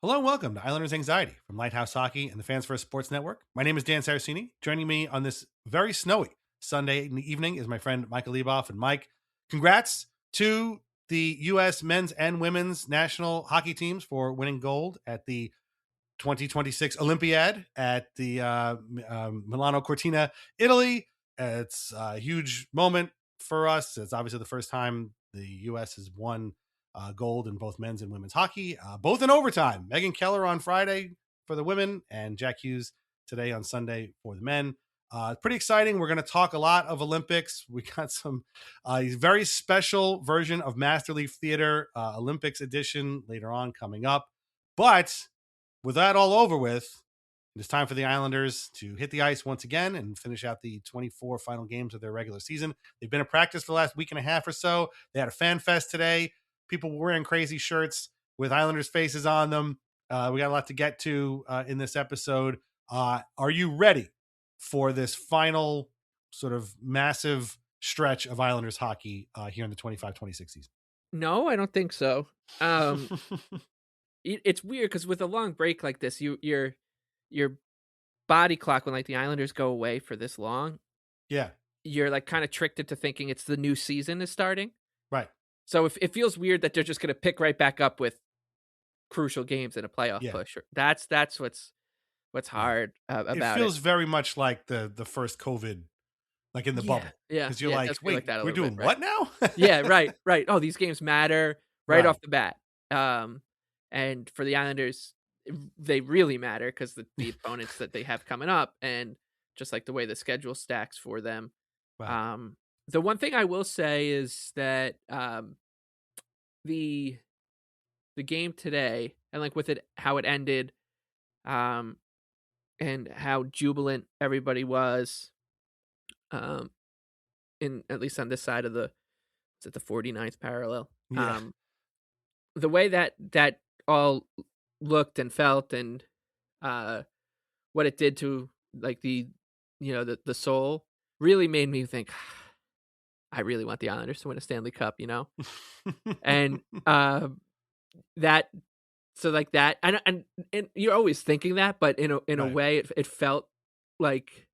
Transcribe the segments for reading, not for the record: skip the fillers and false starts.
Hello and welcome to Islanders Anxiety from Lighthouse Hockey and the Fans First Sports Network. My name is Dan Saracini. Joining me on this very snowy Sunday evening is my friend Michael Leboff. And Mike, congrats to the U.S. men's and women's national hockey teams for winning gold at the 2026 Olympiad at the Milano Cortina, Italy. It's a huge moment for us. It's obviously the first time the U.S. has won gold in both men's and women's hockey, both in overtime. Megan Keller on Friday for the women and Jack Hughes today on Sunday for the men. Pretty exciting. We're going to talk a lot of Olympics. We got some very special version of Master Leaf Theater Olympics edition later on coming up. But with that all over with, it's time for the Islanders to hit the ice once again and finish out the 24 final games of their regular season. They've been in practice for the last week and a half or so. They had a fan fest today. People were wearing crazy shirts with Islanders faces on them. We got a lot to get to in this episode. Are you ready for this final sort of massive stretch of Islanders hockey here in the 25-26 season? No, I don't think so. It's weird because with a long break like this, your body clock when like the Islanders go away for this long, Yeah, you're like kind of tricked into thinking it's the new season is starting. right. So if it feels weird that they're just going to pick right back up with crucial games in a playoff Yeah. push. That's what's hard about It feels very much like the first COVID, like in the bubble. Yeah, Because you're it like, does feel wait, like that a we're little doing bit, what now? Yeah, right. Oh, these games matter right Right. off the bat. And for the Islanders, they really matter because the opponents that they have coming up, and just like the way the schedule stacks for them. Right. The one thing I will say is that the game today, and like with it how it ended, and how jubilant everybody was, um, in at least on this side of the 49th parallel. Yeah. The way that all looked and felt, and what it did to like the soul, really made me think I really want the Islanders to win a Stanley Cup, and that so like that, and you're always thinking that, but in a Right. way it felt like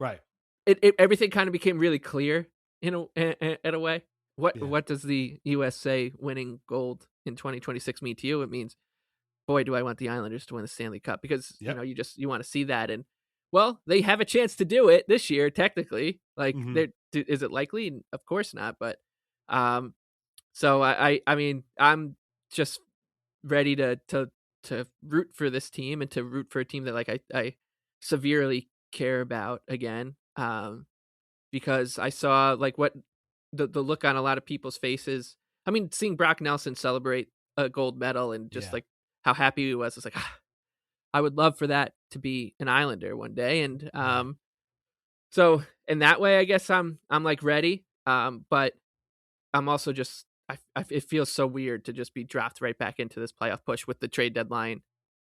Right. it everything kind of became really clear in a way. Yeah. What does the USA winning gold in 2026 mean to you? It means, boy, do I want the Islanders to win the Stanley Cup, because Yep. you want to see that. And well, they have a chance to do it this year technically. Like, Mhm. is it likely? Of course not. But so I mean, I'm just ready to root for this team, and to root for a team that like I severely care about again. Because I saw like what the look on a lot of people's faces. I mean, seeing Brock Nelson celebrate a gold medal and just Yeah. like how happy he was. It's like, I would love for that to be an Islander one day. And so in that way, I guess I'm like ready. But I'm also just it feels so weird to just be dropped right back into this playoff push with the trade deadline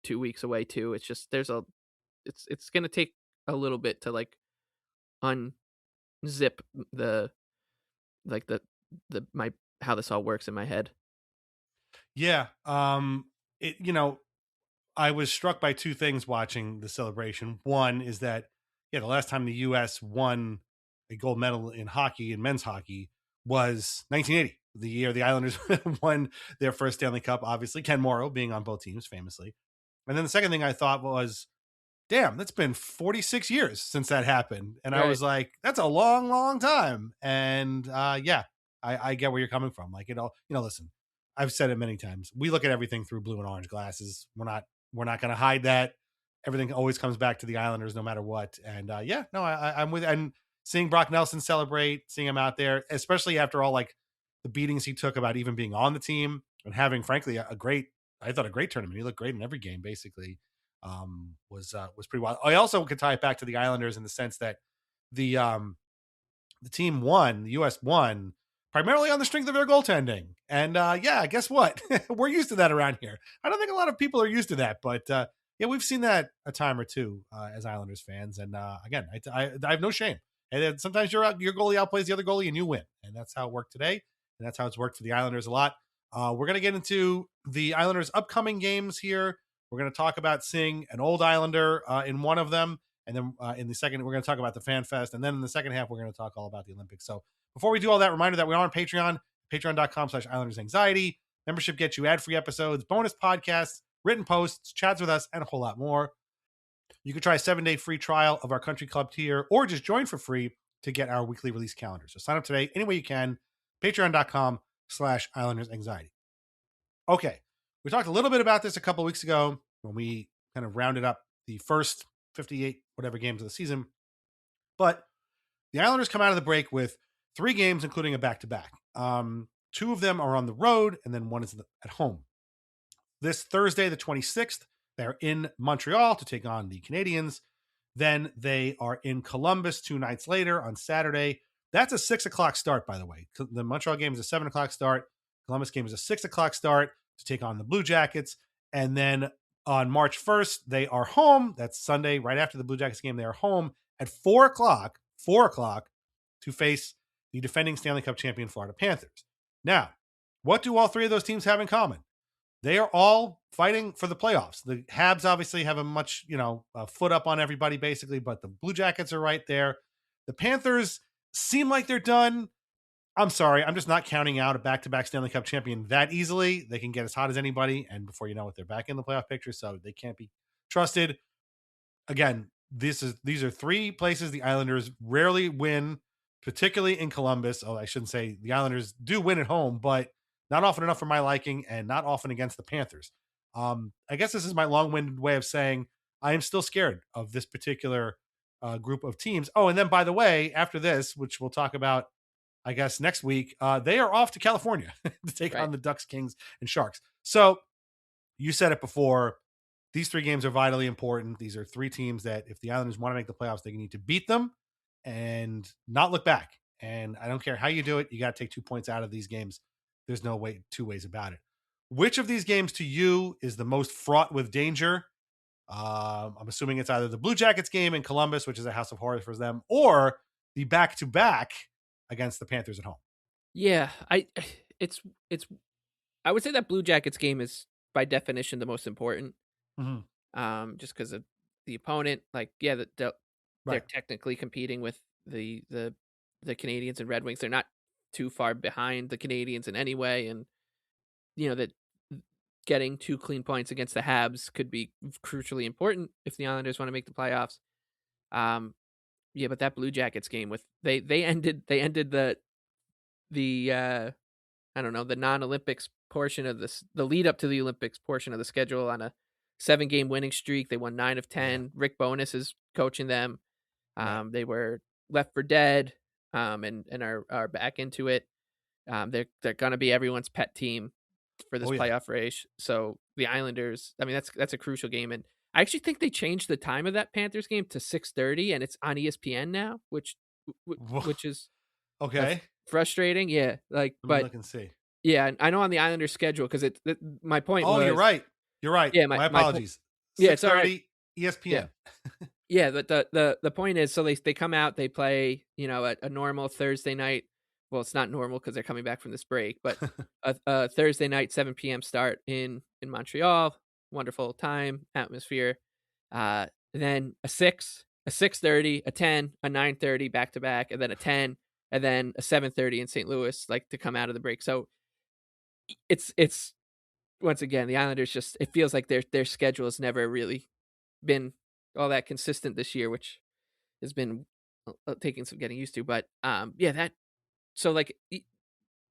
2 weeks away too. It's just it's gonna take a little bit to like unzip the like the my how this all works in my head. Yeah. It, I was struck by two things watching the celebration. One is that, yeah, the last time the U.S. won a gold medal in hockey, in men's hockey, was 1980, the year the Islanders won their first Stanley Cup, obviously, Ken Morrow being on both teams famously. And then the second thing I thought was, damn, that's been 46 years since that happened. And I Right. was like, that's a long, long time. And yeah, I get where you're coming from. Like, listen, I've said it many times. We look at everything through blue and orange glasses. We're not going to hide that. Everything always comes back to the Islanders no matter what. And yeah, no, I'm with, and seeing Brock Nelson celebrate, seeing him out there, especially after all like the beatings he took about even being on the team and having, frankly, a great tournament. He looked great in every game, basically. Was pretty wild. I also could tie it back to the Islanders in the sense that the team won, the U.S. won primarily on the strength of their goaltending. And yeah, guess what? We're used to that around here. I don't think a lot of people are used to that, but yeah, we've seen that a time or two as Islanders fans. And again, I have no shame. And then sometimes your goalie outplays the other goalie and you win, and that's how it worked today, and that's how it's worked for the Islanders a lot. We're going to get into the Islanders' upcoming games here. We're going to talk about seeing an old Islander in one of them. And then in the second, we're going to talk about the Fan Fest. And then in the second half, we're going to talk all about the Olympics. So before we do all that, reminder that we are on Patreon, patreon.com/IslandersAnxiety. Membership gets you ad-free episodes, bonus podcasts, written posts, chats with us, and a whole lot more. You can try a 7-day free trial of our country club tier or just join for free to get our weekly release calendar. So sign up today any way you can. Patreon.com/IslandersAnxiety. Okay. We talked a little bit about this a couple of weeks ago when we kind of rounded up the first 58 whatever games of the season. But the Islanders come out of the break with 3 games, including a back-to-back. 2 of them are on the road, and then 1 is at home. This Thursday, the 26th, they're in Montreal to take on the Canadiens. Then they are in Columbus 2 nights later on Saturday. That's a 6 o'clock start, by the way. The Montreal game is a 7 o'clock start. Columbus game is a 6 o'clock start to take on the Blue Jackets. And then on March 1st, they are home. That's Sunday, right after the Blue Jackets game. They are home at 4 o'clock to face the defending Stanley Cup champion Florida Panthers. Now, what do all 3 of those teams have in common? They are all fighting for the playoffs. The Habs obviously have a much, a foot up on everybody basically, but the Blue Jackets are right there. The Panthers seem like they're done. I'm sorry. I'm just not counting out a back-to-back Stanley Cup champion that easily. They can get as hot as anybody, and before you know it, they're back in the playoff picture, so they can't be trusted. Again, these are 3 places the Islanders rarely win, particularly in Columbus. Oh, I shouldn't say the Islanders do win at home, but not often enough for my liking, and not often against the Panthers. I guess this is my long-winded way of saying I am still scared of this particular group of teams. Oh, and then by the way, after this, which we'll talk about, I guess, next week, they are off to California to take on the Ducks, Kings, and Sharks. So you said it before. These 3 games are vitally important. These are 3 teams that if the Islanders want to make the playoffs, they need to beat them and not look back. And I don't care how you do it. You got to take 2 points out of these games. There's no way, 2 ways about it. Which of these games to you is the most fraught with danger? I'm assuming it's either the Blue Jackets game in Columbus, which is a house of horrors for them, or the back-to-back against the Panthers at home. Yeah, I would say that Blue Jackets game is by definition the most important. Just because of the opponent. Like, yeah, they're technically competing with the Canadiens and Red Wings. They're not too far behind the Canadiens in any way, and that getting 2 clean points against the Habs could be crucially important if the Islanders want to make the playoffs. Yeah, but that Blue Jackets game with they ended the I don't know, the non-Olympics portion of this, the lead up to the Olympics portion of the schedule on a 7-game winning streak. They won 9 of 10. Yeah. Rick Bowness is coaching them. They were left for dead, and are back into it. They're gonna be everyone's pet team for this playoff race. So the Islanders, I mean, that's a crucial game, and I actually think they changed the time of that Panthers game to 6:30, and it's on ESPN now, which is okay. Frustrating, yeah. Like, Let me look and see. Yeah, I know on the Islanders schedule because my point. Oh, was, you're right. Yeah, my apologies. Yeah, it's all right. ESPN. Yeah, but the point is, so they come out, they play, a normal Thursday night. Well, it's not normal because they're coming back from this break, but a Thursday night 7 p.m. start in Montreal. Wonderful time, atmosphere. Then a 6:30, a 10, a 9:30 back to back, and then a 10. And then a 7:30 in St. Louis, like, to come out of the break. So it's once again, the Islanders just, it feels like their schedule has never really been all that consistent this year, which has been taking some getting used to. But so, like,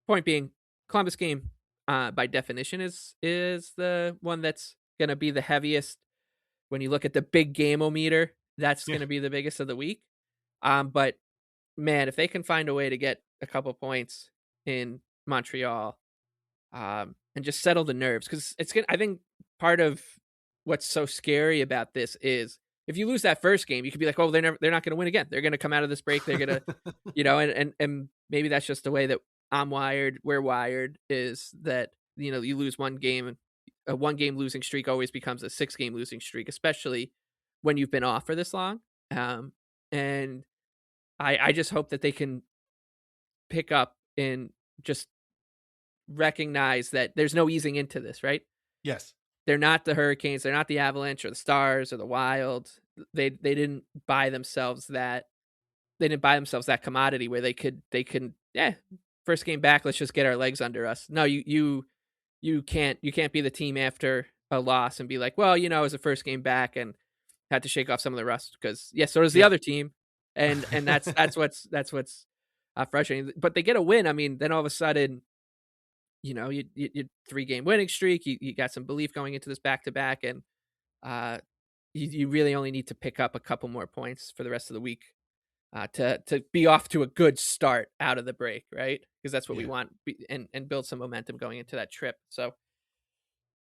point being, Columbus game by definition is the one that's gonna be the heaviest. When you look at the big game-o-meter, that's gonna be the biggest of the week. But man, if they can find a way to get a couple points in Montreal, and just settle the nerves, because I think part of what's so scary about this is if you lose that first game, you could be like, oh, they're not going to win again. They're going to come out of this break. They're going to, and maybe that's just the way that I'm wired. We're wired, is that, you lose one game, and a 1-game losing streak always becomes a 6-game losing streak, especially when you've been off for this long. And I just hope that they can pick up and just recognize that there's no easing into this, right? Yes. They're not the Hurricanes, they're not the Avalanche or the Stars or the Wild. They didn't buy themselves that commodity where they can yeah, first game back, let's just get our legs under us. No, you can't be the team after a loss and be like, well, it was the first game back and had to shake off some of the rust because yeah, so does the Yeah. other team, and that's what's frustrating. But they get a win. I mean, then all of a sudden, you 3-game winning streak. You got some belief going into this back to back, and uh, you really only need to pick up a couple more points for the rest of the week to be off to a good start out of the break, right? Because that's what we Yeah. want, and build some momentum going into that trip. So,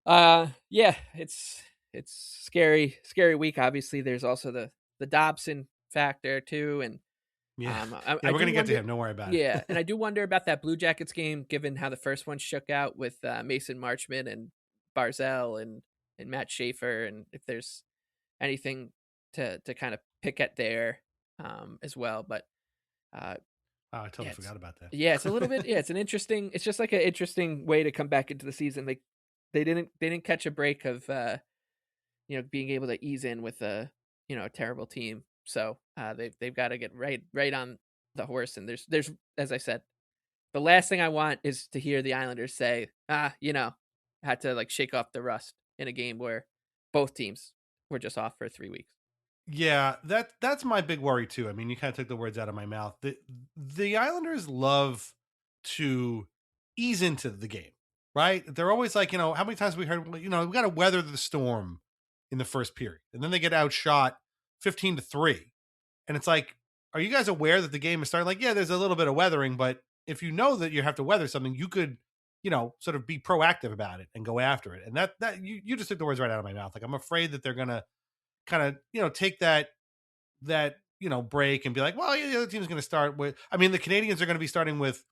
yeah, it's scary week. Obviously, there's also the Dobson factor too, and Yeah. Yeah. I We're do gonna get to wonder. him. Don't worry about Yeah, and it. I do wonder about that Blue Jackets game, given how the first one shook out with Mason Marchment and Barzell and Matt Schaefer, and if there's anything to kind of pick at there as well. But uh, Oh, I yeah, totally forgot about that. it's a little bit. Yeah, it's an interesting. It's just like an interesting way to come back into the season. They didn't catch a break of being able to ease in with a terrible team. So they've got to get right on the horse. And there's as I said, the last thing I want is to hear the Islanders say, had to like shake off the rust in a game where both teams were just off for 3 weeks. Yeah, that's my big worry too. I mean, you kind of took the words out of my mouth. The Islanders love to ease into the game, right? They're always like, how many times we heard, well, we got to weather the storm in the first period, and then they get outshot 15-3, and it's like, are you guys aware that the game is starting? Like, yeah, there's a little bit of weathering, but if you know that you have to weather something, you could, sort of be proactive about it and go after it. And that you just took the words right out of my mouth. Like, I'm afraid that they're gonna kind of take that break and be like, well, yeah, the other team's going to start with. I mean, the Canadians are going to be starting with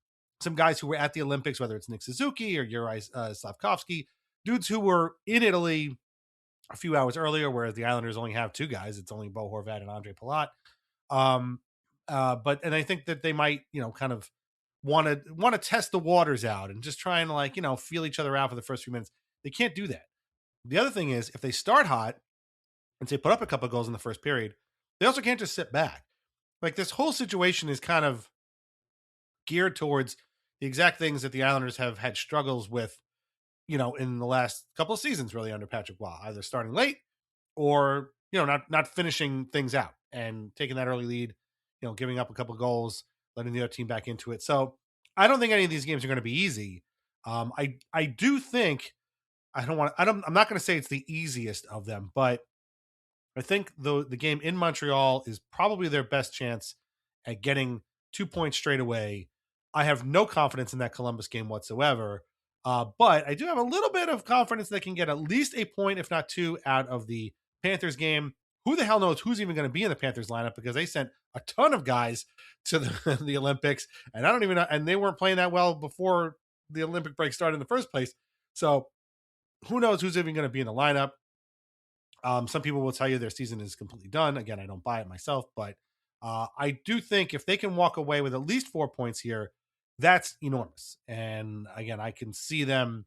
some guys who were at the Olympics, whether it's Nick Suzuki or Yuri Slavkovsky, dudes who were in Italy a few hours earlier, whereas the Islanders only have two guys. It's only Bo Horvat and Andre Palat. And I think that they might kind of want to test the waters out and just try and feel each other out for the first few minutes. They can't do that. The other thing is, if they start hot and say put up a couple of goals in the first period, they also can't just sit back. Like, this whole situation is kind of geared towards the exact things that the Islanders have had struggles with, in the last couple of seasons, really, under Patrick Waugh, either starting late or, not finishing things out and taking that early lead, giving up a couple of goals, letting the other team back into it. So I don't think any of these games are going to be easy. I do think I'm not going to say it's the easiest of them, but I think the game in Montreal is probably their best chance at getting 2 points straight away. I have no confidence in that Columbus game whatsoever, but I do have a little bit of confidence they can get at least a point, if not two, out of the Panthers game. Who the hell knows who's even going to be in the Panthers lineup, because they sent a ton of guys to the Olympics, and I don't even know, and they weren't playing that well before the Olympic break started in the first place. So who knows who's even going to be in the lineup. Some people will tell you their season is completely done. Again, I don't buy it myself, but I do think if they can walk away with at least 4 points here, that's enormous. And again, I can see them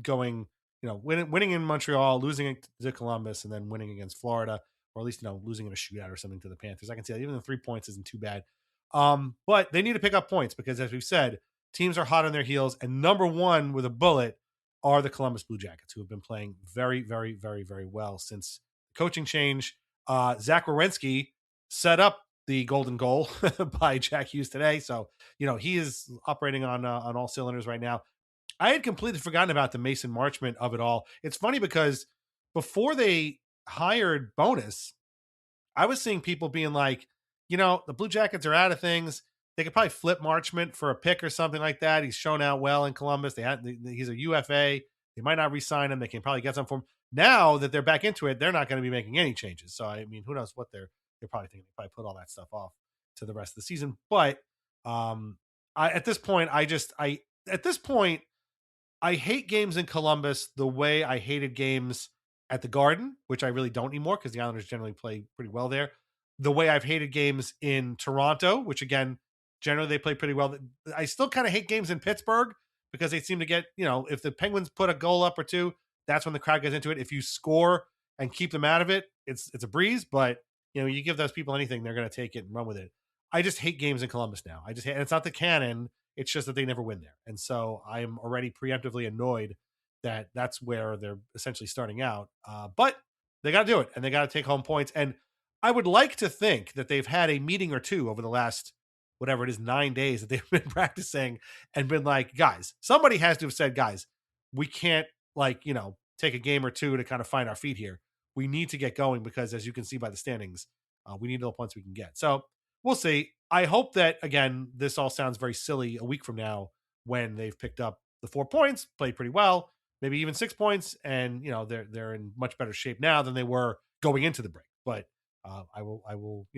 going, winning in Montreal, losing to Columbus, and then winning against Florida, or at least, losing in a shootout or something to the Panthers. I can see that even the 3 points isn't too bad. But they need to pick up points because, as we've said, teams are hot on their heels, and number one with a bullet are the Columbus Blue Jackets, who have been playing very, very, very, very well since the coaching change. Zach Werenski set up the golden goal by Jack Hughes today. So, he is operating on all cylinders right now. I had completely forgotten about the Mason Marchment of it all. It's funny because before they hired Bonus, I was seeing people being like, the Blue Jackets are out of things. They could probably flip Marchment for a pick or something like that. He's shown out well in Columbus. He's a UFA. They might not re-sign him. They can probably get some for him. Now that they're back into it, they're not going to be making any changes. So I mean, who knows what they're probably thinking. They probably put all that stuff off to the rest of the season. But at this point, I hate games in Columbus the way I hated games at the Garden, which I really don't anymore because the Islanders generally play pretty well there. The way I've hated games in Toronto, which again, generally they play pretty well. I still kind of hate games in Pittsburgh because they seem to get, if the Penguins put a goal up or two, that's when the crowd gets into it. If you score and keep them out of it, it's a breeze. But you give those people anything, they're going to take it and run with it. I just hate games in Columbus now. And it's not the canon. It's just that they never win there. And so I'm already preemptively annoyed that that's where they're essentially starting out. But they got to do it, and they got to take home points. And I would like to think that they've had a meeting or two over the last, whatever it is, 9 days that they've been practicing and been like, guys, somebody has to have said, guys, we can't take a game or two to kind of find our feet here. We need to get going because, as you can see by the standings, we need all the points we can get. So we'll see. I hope that, again, this all sounds very silly a week from now when they've picked up the 4 points, played pretty well, maybe even 6 points, and they're in much better shape now than they were going into the break. But I will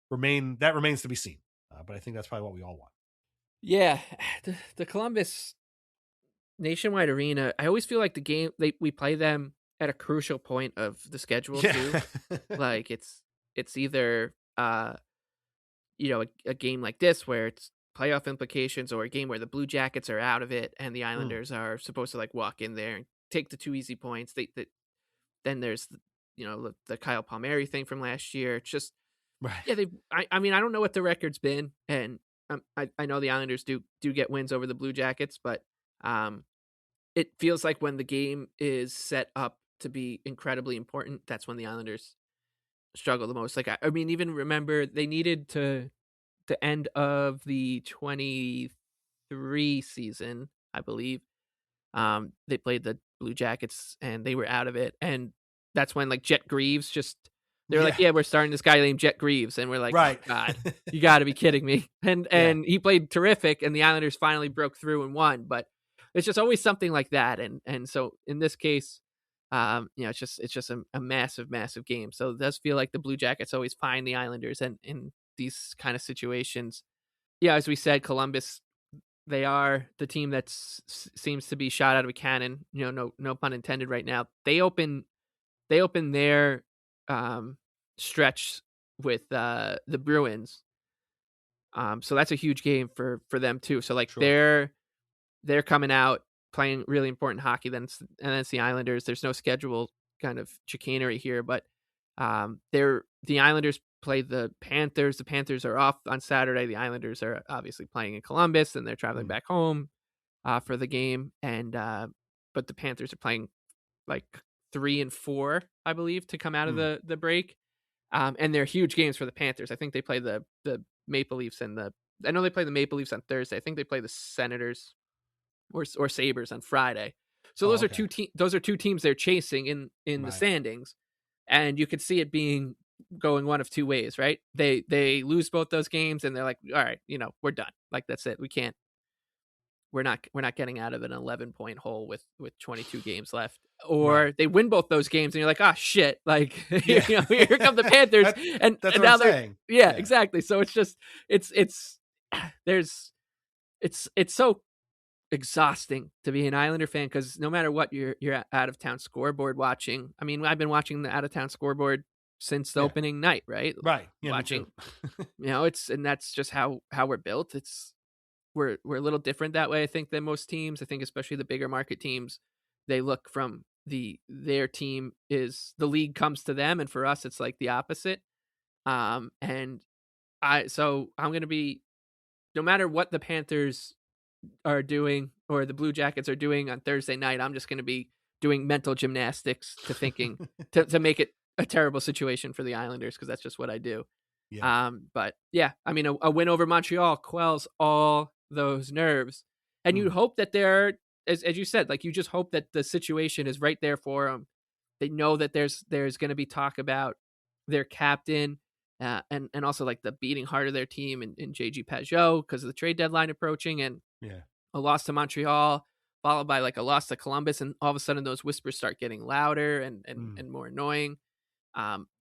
remains to be seen. But I think that's probably what we all want. Yeah, the Columbus Nationwide Arena, I always feel like the game we play them at a crucial point of the schedule too. Like it's either a game like this where it's playoff implications, or a game where the Blue Jackets are out of it and the Islanders are supposed to walk in there and take the 2 easy points. Then there's the Kyle Palmieri thing from last year. It's just right. Yeah, I mean, I don't know what the record's been, and I know the Islanders do get wins over the Blue Jackets, but it feels like when the game is set up to be incredibly important, that's when the Islanders struggle the most. Like, I mean, even remember they needed to the end of the 23 season, I believe. They played the Blue Jackets and they were out of it, and that's when Jet Greaves they were like, yeah, we're starting this guy named Jet Greaves, and we're like, right. Oh, God, you got to be kidding me. And he played terrific, and the Islanders finally broke through and won. But it's just always something like that, and so in this case, it's just a massive game. So it does feel like the Blue Jackets always find the Islanders, and in these kind of situations, yeah, as we said, Columbus, they are the team that seems to be shot out of a cannon. No pun intended. Right now, they open their stretch with the Bruins. So that's a huge game for them too. So sure. They're coming out playing really important hockey. Then it's the Islanders. There's no schedule kind of chicanery here, but the Islanders play the Panthers. The Panthers are off on Saturday. The Islanders are obviously playing in Columbus, and they're traveling back home for the game. And but the Panthers are playing 3 and 4, I believe, to come out of the break. And they're huge games for the Panthers. I think they play the Maple Leafs I know they play the Maple Leafs on Thursday. I think they play the Senators or Sabres on Friday. So those are two teams they're chasing in the standings, and you could see it being going one of two ways, right? They lose both those games, and they're like, all right, we're done. That's it. We're not getting out of an 11-point hole with 22 games left. Or they win both those games, and you're like, oh shit! Here come the Panthers, and now they're saying. Yeah, exactly. So it's just it's so exhausting to be an Islander fan, because no matter what, you're out of town scoreboard watching. I mean, I've been watching the out of town scoreboard since the opening night, right? Right. Yeah, watching. And that's just how we're built. We're a little different that way, I think, than most teams. I think especially the bigger market teams, they look from their team is the league comes to them, and for us it's the opposite. I'm going to be, no matter what the Panthers are doing or the Blue Jackets are doing on Thursday night, I'm just going to be doing mental gymnastics to thinking to make it a terrible situation for the Islanders, because that's just what I do. Yeah. But yeah, I mean, a win over Montreal quells all those nerves, and you hope that they're, as you said, you just hope that the situation is right there for them. They know that there's going to be talk about their captain, and also the beating heart of their team in JG Pageau, because of the trade deadline approaching, and a loss to Montreal followed by a loss to Columbus, and all of a sudden those whispers start getting louder and more annoying.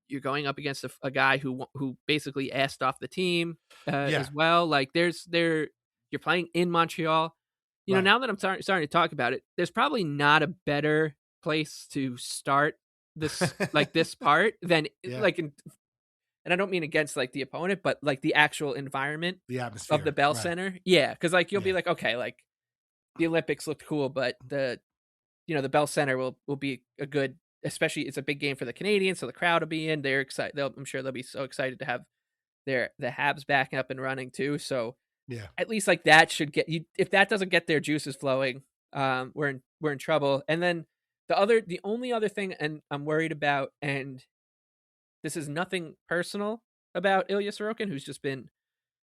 You're going up against a guy who basically asked off the team as well. You're playing in Montreal. Now that I'm starting to talk about it, there's probably not a better place to start this this part than and I don't mean against the opponent, but the actual environment, the atmosphere of the Bell Center. Yeah, because you'll be okay, the Olympics looked cool, but the Bell Center will be a good, especially it's a big game for the Canadians, so the crowd will be in. They're excited. I'm sure they'll be so excited to have the Habs back up and running too. So Yeah. at least like that should get you. If that doesn't get their juices flowing, we're in trouble. And then the only other thing, and I'm worried about, and this is nothing personal about Ilya Sorokin, who's just been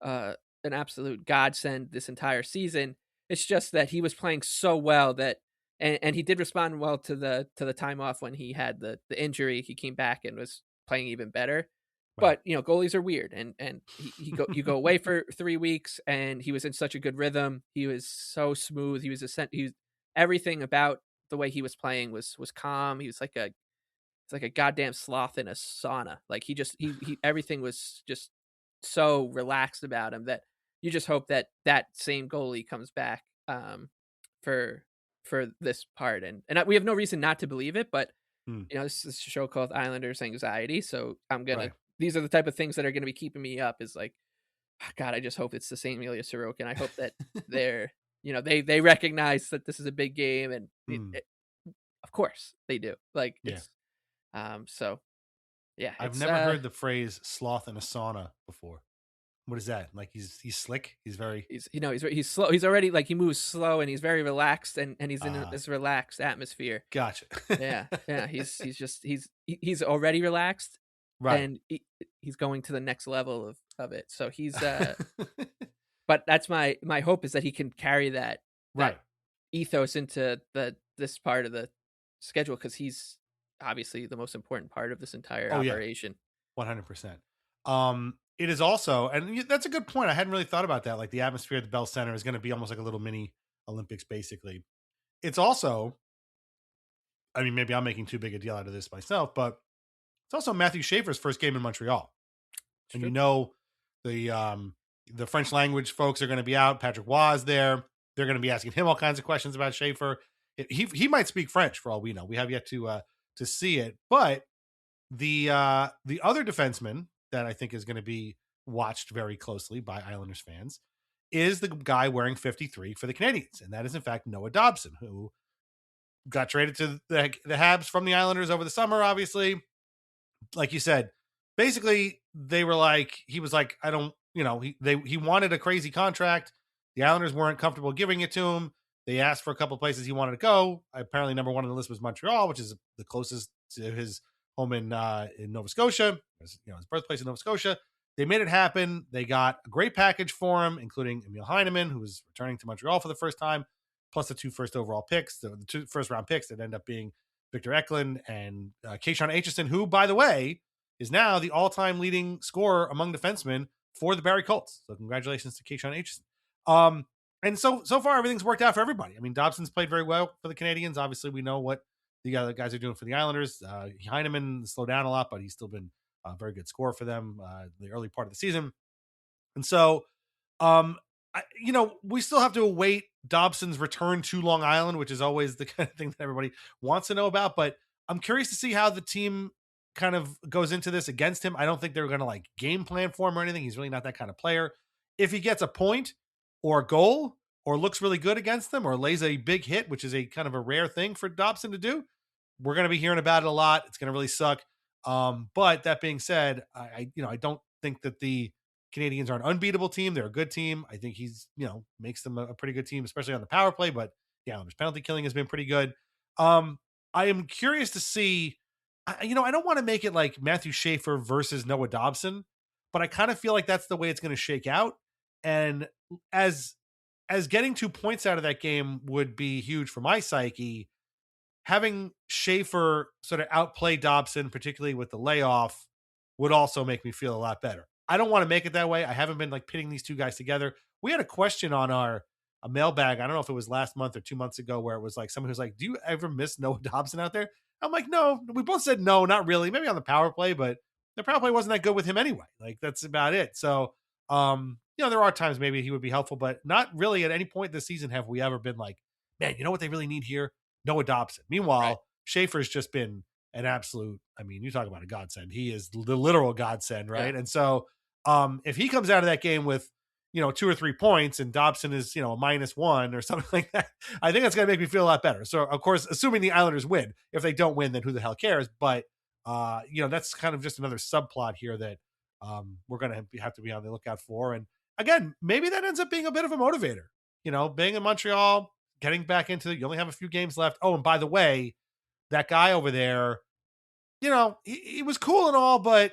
an absolute godsend this entire season. It's just that he was playing so well that, and he did respond well to the time off when he had the injury. He came back and was playing even better. Right. But goalies are weird, and you go away for 3 weeks, and he was in such a good rhythm. He was so smooth. He was everything about the way he was playing was calm. He was like it's like a goddamn sloth in a sauna. Like he everything was just so relaxed about him that you just hope that that same goalie comes back for this part. And we have no reason not to believe it, but Hmm. this is a show called Islanders Anxiety, so I'm gonna Right. these are the type of things that are gonna be keeping me up. Is like, "Ah, God, I just hope it's the same Ilya Sorokin. I hope that they're they recognize that this is a big game, and Hmm. of course they do. Like Yeah. so yeah, I've it's never heard the phrase sloth in a sauna before. What is that? Like he's slick. He's very he's slow. He's already like he moves slow, and he's very relaxed, and he's in uh this relaxed atmosphere. gotcha. Yeah, yeah. He's already relaxed, Right. and he's going to the next level of it. So but that's my hope is that he can carry that Right. ethos into this part of the schedule, because he's obviously the most important part of this entire Oh yeah. operation. 100%. It is also, and that's a good point. I hadn't really thought about that. Like the atmosphere at the Bell Center is going to be almost like a little mini Olympics, basically. It's also, I mean, maybe I'm making too big a deal out of this myself, but it's also Matthew Schaefer's first game in Montreal. It's And true. the French language folks are going to be out. Patrick Waz there. They're going to be asking him all kinds of questions about Schaefer. He might speak French for all we know. We have yet to see it, but the other defenseman that I think is going to be watched very closely by Islanders fans is the guy wearing 53 for the Canadians, and that is in fact Noah Dobson, who got traded to the Habs from the Islanders over the summer. Obviously, like you said, basically they were like, he was like, I don't, he wanted a crazy contract. The Islanders weren't comfortable giving it to him. They asked for a couple of places he wanted to go. Apparently, number one on the list was Montreal, which is the closest to his home in Nova Scotia, his birthplace in Nova Scotia. They made it happen. They got a great package for him, including Emil Heineman, who was returning to Montreal for the first time, plus the 2 first overall picks, the 2 first round picks that end up being Victor Eklund and Keyshawn Aitchison, who, by the way, is now the all-time leading scorer among defensemen for the Barrie Colts. So congratulations to Keyshawn Aitchison. And so far, everything's worked out for everybody. I mean, Dobson's played very well for the Canadians. Obviously, we know what the other guys are doing for the Islanders. Heineman slowed down a lot, but he's still been a very good scorer for them the early part of the season. And so, we still have to await Dobson's return to Long Island, which is always the kind of thing that everybody wants to know about. But I'm curious to see how the team kind of goes into this against him. I don't think they're going to like game plan for him or anything. He's really not that kind of player. If he gets a point or a goal or looks really good against them or lays a big hit, which is a kind of a rare thing for Dobson to do, we're going to be hearing about it a lot. It's going to really suck. But that being said, I don't think that the Canadians are an unbeatable team. They're a good team. I think he's, makes them a pretty good team, especially on the power play. But the Islanders' penalty killing has been pretty good. I am curious to see. I don't want to make it like Matthew Schaefer versus Noah Dobson, but I kind of feel like that's the way it's going to shake out. And as getting 2 points out of that game would be huge for my psyche, having Schaefer sort of outplay Dobson, particularly with the layoff, would also make me feel a lot better. I don't want to make it that way. I haven't been like pitting these two guys together. We had a question on a mailbag. I don't know if it was last month or 2 months ago, where it was like someone who's like, "Do you ever miss Noah Dobson out there?" I'm like, "No." We both said no, not really. Maybe on the power play, but the power play wasn't that good with him anyway. Like that's about it. So, there are times maybe he would be helpful, but not really at any point this season have we ever been like, "Man, you know what they really need here? Noah Dobson." Right. Meanwhile, Schaefer's just been an absolute, I mean, you talk about a godsend. He is the literal godsend, Yeah. right? And so if he comes out of that game with, 2 or 3 points and Dobson is, a -1 or something like that, I think that's going to make me feel a lot better. So, of course, assuming the Islanders win. If they don't win, then who the hell cares? But, that's kind of just another subplot here that we're going to have to be on the lookout for. And again, maybe that ends up being a bit of a motivator. Being in Montreal, getting back into it, you only have a few games left. Oh, and by the way, that guy over there, he was cool and all, but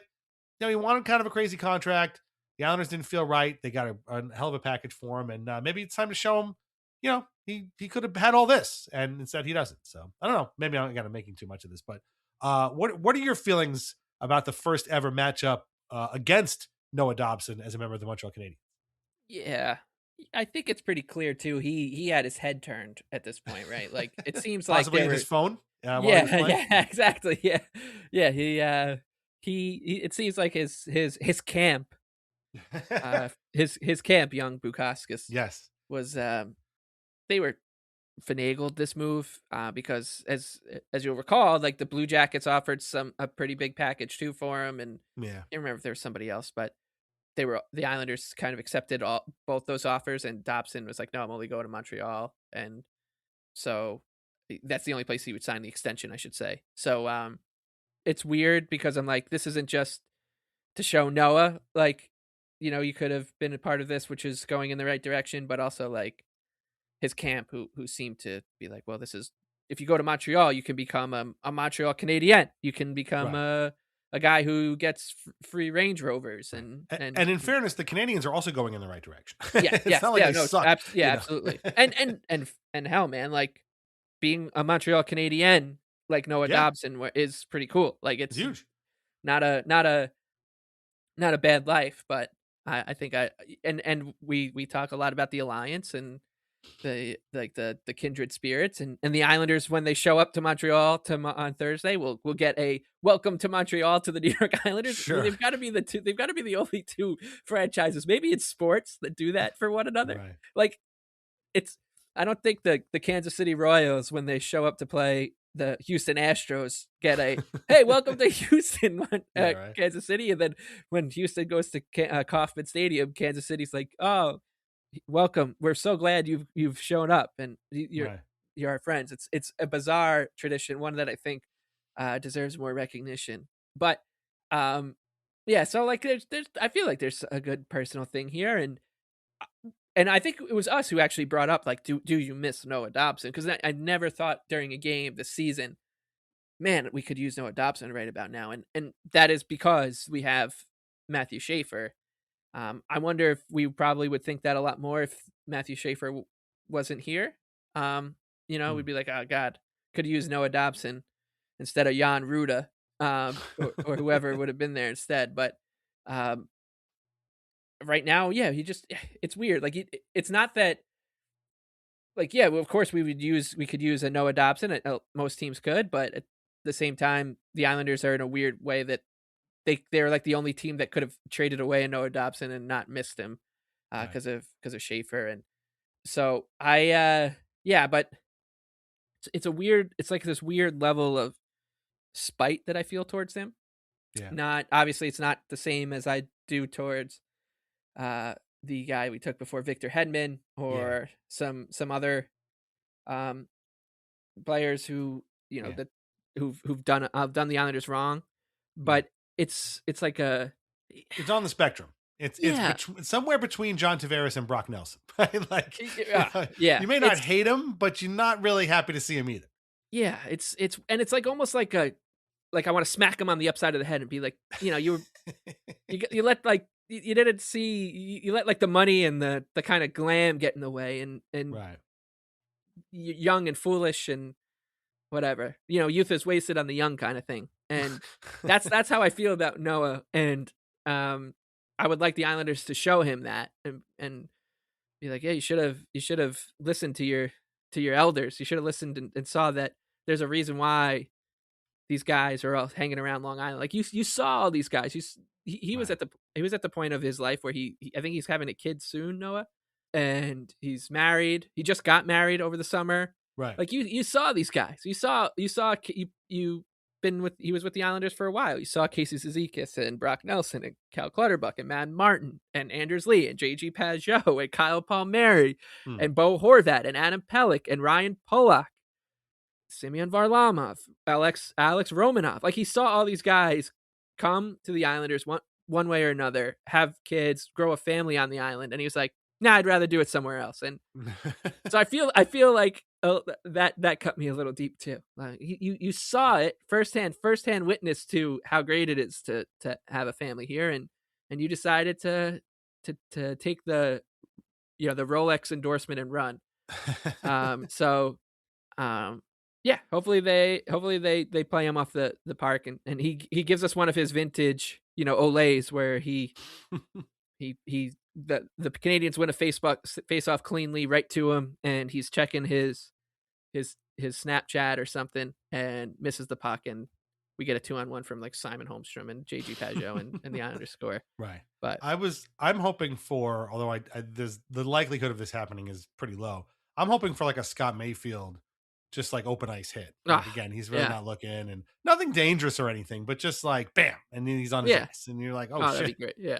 he wanted kind of a crazy contract. The Islanders didn't feel right. They got a hell of a package for him, and maybe it's time to show him. He could have had all this, and instead he doesn't. So I don't know. Maybe I'm kind of making too much of this, but what are your feelings about the first ever matchup against Noah Dobson as a member of the Montreal Canadiens? Yeah. I think it's pretty clear too. He had his head turned at this point, right? Like it seems like Possibly in his phone. yeah, exactly. Yeah. He. It seems like his camp, his camp, young Bukauskas, Yes, was they were finagled this move because as you'll recall, like the Blue Jackets offered a pretty big package too for him, and yeah, I don't remember if there was somebody else, but the Islanders kind of accepted both those offers, and Dobson was like, no, I'm only going to Montreal. And so that's the only place he would sign the extension, I should say. So it's weird because I'm like, this isn't just to show Noah, like, you could have been a part of this, which is going in the right direction, but also like his camp who seemed to be like, well, this is, if you go to Montreal, you can become a Montreal Canadien. You can become right. a guy who gets free Range Rovers and in fairness, the Canadians are also going in the right direction. Yeah, It's not like they suck. Absolutely. And hell, man, like being a Montreal Canadien like Noah Yeah. Dobson is pretty cool. Like It's huge. not a bad life, but I think and we talk a lot about the alliance and the kindred spirits and the Islanders when they show up to Montreal on Thursday we'll get a welcome to Montreal to the New York Islanders. Sure. They've got to be the only two franchises, maybe it's sports, that do that for one another. Right. Like I don't think the Kansas City Royals, when they show up to play the Houston Astros, get a hey, welcome to Houston, right. Kansas City, and then when Houston goes to Kauffman Stadium, Kansas City's like, oh, welcome, we're so glad you've shown up, and you're our friends. It's a bizarre tradition, one that I think deserves more recognition. But yeah, so like there's I feel like there's a good personal thing here, and I think it was us who actually brought up like, do you miss Noah Dobson? Because I never thought during a game this season, man, we could use Noah Dobson right about now, and that is because we have Matthew Schaefer. I wonder if we probably would think that a lot more if Matthew Schaefer wasn't here. We'd be like, oh God, could use Noah Dobson instead of Jan Ruda, or whoever would have been there instead. But right now, yeah, it's weird. Like it's not that. Like, yeah, well, of course we could use a Noah Dobson. Most teams could, but at the same time, the Islanders are in a weird way that they're like the only team that could have traded away a Noah Dobson and not missed him because of Schaefer. And so but it's like this weird level of spite that I feel towards him. Yeah. Not obviously it's not the same as I do towards the guy we took before, Victor Hedman, or some other players who that who've done the Islanders wrong, but it's like it's on the spectrum. It's somewhere between John Tavares and Brock Nelson. Right? Like you may not hate him, but you're not really happy to see him either. Yeah, it's like almost like I want to smack him on the upside of the head and be like, you let like you didn't see, you let like the money and the kind of glam get in the way, and right. You're young and foolish and whatever, youth is wasted on the young kind of thing. And that's how I feel about Noah. And I would like the Islanders to show him that and be like, yeah, you should have listened to your elders. You should have listened and saw that there's a reason why these guys are all hanging around Long Island. Like you saw all these guys. He was at the point of his life where I think he's having a kid soon, Noah, and he's married. He just got married over the summer. Right. Like you saw these guys. You he was with the Islanders for a while. You saw Casey Cizikas and Brock Nelson and Cal Clutterbuck and Matt Martin and Anders Lee and JG Pageau and Kyle Palmieri Hmm. and Bo Horvat and Adam Pelech and Ryan Polak, Semyon Varlamov, Alex Romanov. Like, he saw all these guys come to the Islanders one way or another, have kids, grow a family on the island, and he was like, "Nah, I'd rather do it somewhere else." And so I feel like that cut me a little deep too. Like, you saw it firsthand witness to how great it is to have a family here, and you decided to take the the Rolex endorsement and run. Yeah, hopefully they play him off the park, and he gives us one of his vintage Olays where the Canadians win a face off cleanly right to him, and he's checking his Snapchat or something and misses the puck, and we get a 2-on-1 from like Simon Holmstrom and JG Pageau and the Islanders score. Right. But I'm hoping for, although I there's the likelihood of this happening is pretty low. I'm hoping for like a Scott Mayfield, just like open ice hit. Like, again, he's really not looking, and nothing dangerous or anything, but just like bam, and then he's on his ass, and you're like, oh shit, that'd be great. Yeah,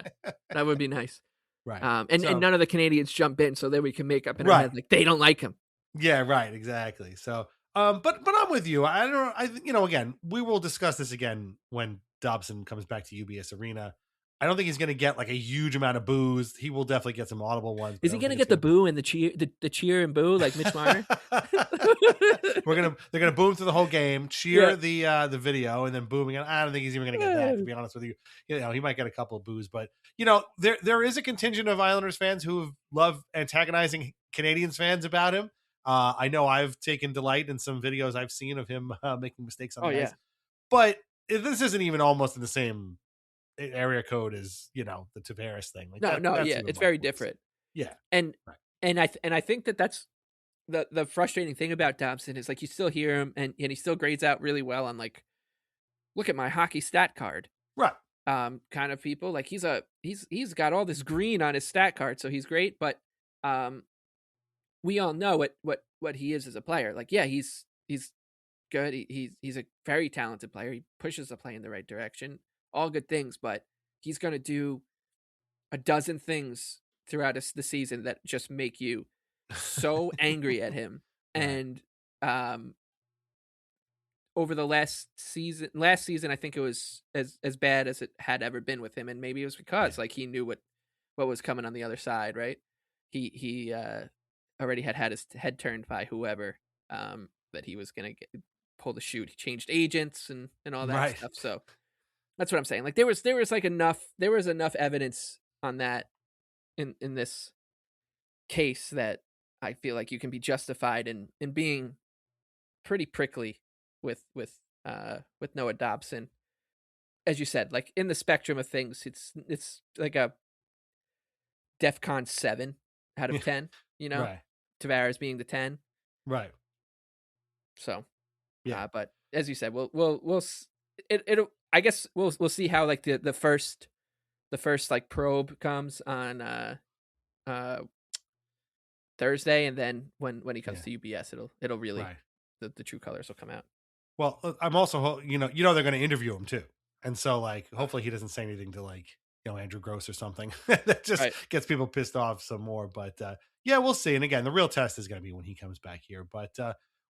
that would be nice. Right. And none of the Canadians jump in, so that we can make up in our head like they don't like him. Yeah, right, exactly. So, but I'm with you. I don't know. Again, we will discuss this again when Dobson comes back to UBS Arena. I don't think he's going to get like a huge amount of boos. He will definitely get some audible ones. Is he going to get the boo and the cheer and boo like Mitch Marner? They're gonna boom through the whole game, cheer the video, and then boom again. I don't think he's even gonna get that, to be honest with you. He might get a couple of boos, but there is a contingent of Islanders fans who love antagonizing Canadians fans about him. I know I've taken delight in some videos I've seen of him making mistakes on the ice, but this isn't even almost in the same area code as the Tavares thing. Like it's very different. Yeah, and I think that's the frustrating thing about Dobson is like you still hear him and he still grades out really well on like, look at my hockey stat card, right? Kind of people. Like he's got all this green on his stat card, so he's great. But we all know what he is as a player. Like, yeah, he's good. He's a very talented player. He pushes the play in the right direction. All good things, but he's going to do a dozen things throughout the season that just make you so angry at him. And over the last season, I think it was as bad as it had ever been with him, and maybe it was because like he knew what was coming on the other side, right? He already had his head turned by whoever that he was going to pull the shoot. He changed agents and all that stuff. So that's what I'm saying. Like there was enough evidence on that in this case that I feel like you can be justified in being pretty prickly with Noah Dobson. As you said, like in the spectrum of things, it's like a DEFCON 7 out of 10, right. Tavares being the 10. Right. So, but as you said, it'll I guess we'll see how like the first like probe comes on Thursday, and then when he comes to UBS, it'll really the true colors will come out. Well, I'm also they're going to interview him too, and so like hopefully he doesn't say anything to like Andrew Gross or something that just gets people pissed off some more. But we'll see. And again, the real test is going to be when he comes back here. But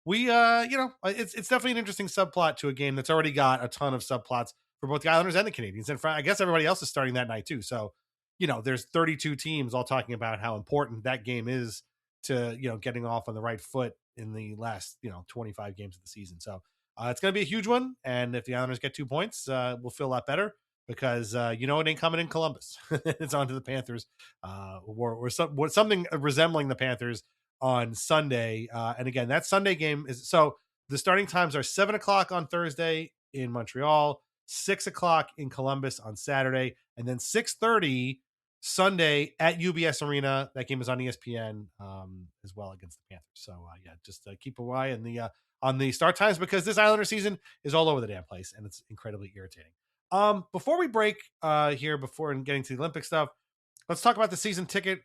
it's definitely an interesting subplot to a game that's already got a ton of subplots for both the Islanders and the Canadians. And I guess everybody else is starting that night too. So, there's 32 teams all talking about how important that game is to, getting off on the right foot in the last, 25 games of the season. So it's going to be a huge one. And if the Islanders get 2 points, we'll feel a lot better because, it ain't coming in Columbus. It's on to the Panthers or something resembling the Panthers on Sunday. And again, that Sunday game is so the starting times are 7:00 on Thursday in Montreal, 6:00 in Columbus on Saturday, and then 6:30 Sunday at UBS Arena. That game is on ESPN as well against the Panthers. So just keep an eye on the start times because this Islander season is all over the damn place and it's incredibly irritating. Before we break here, before getting to the Olympic stuff, let's talk about the season ticket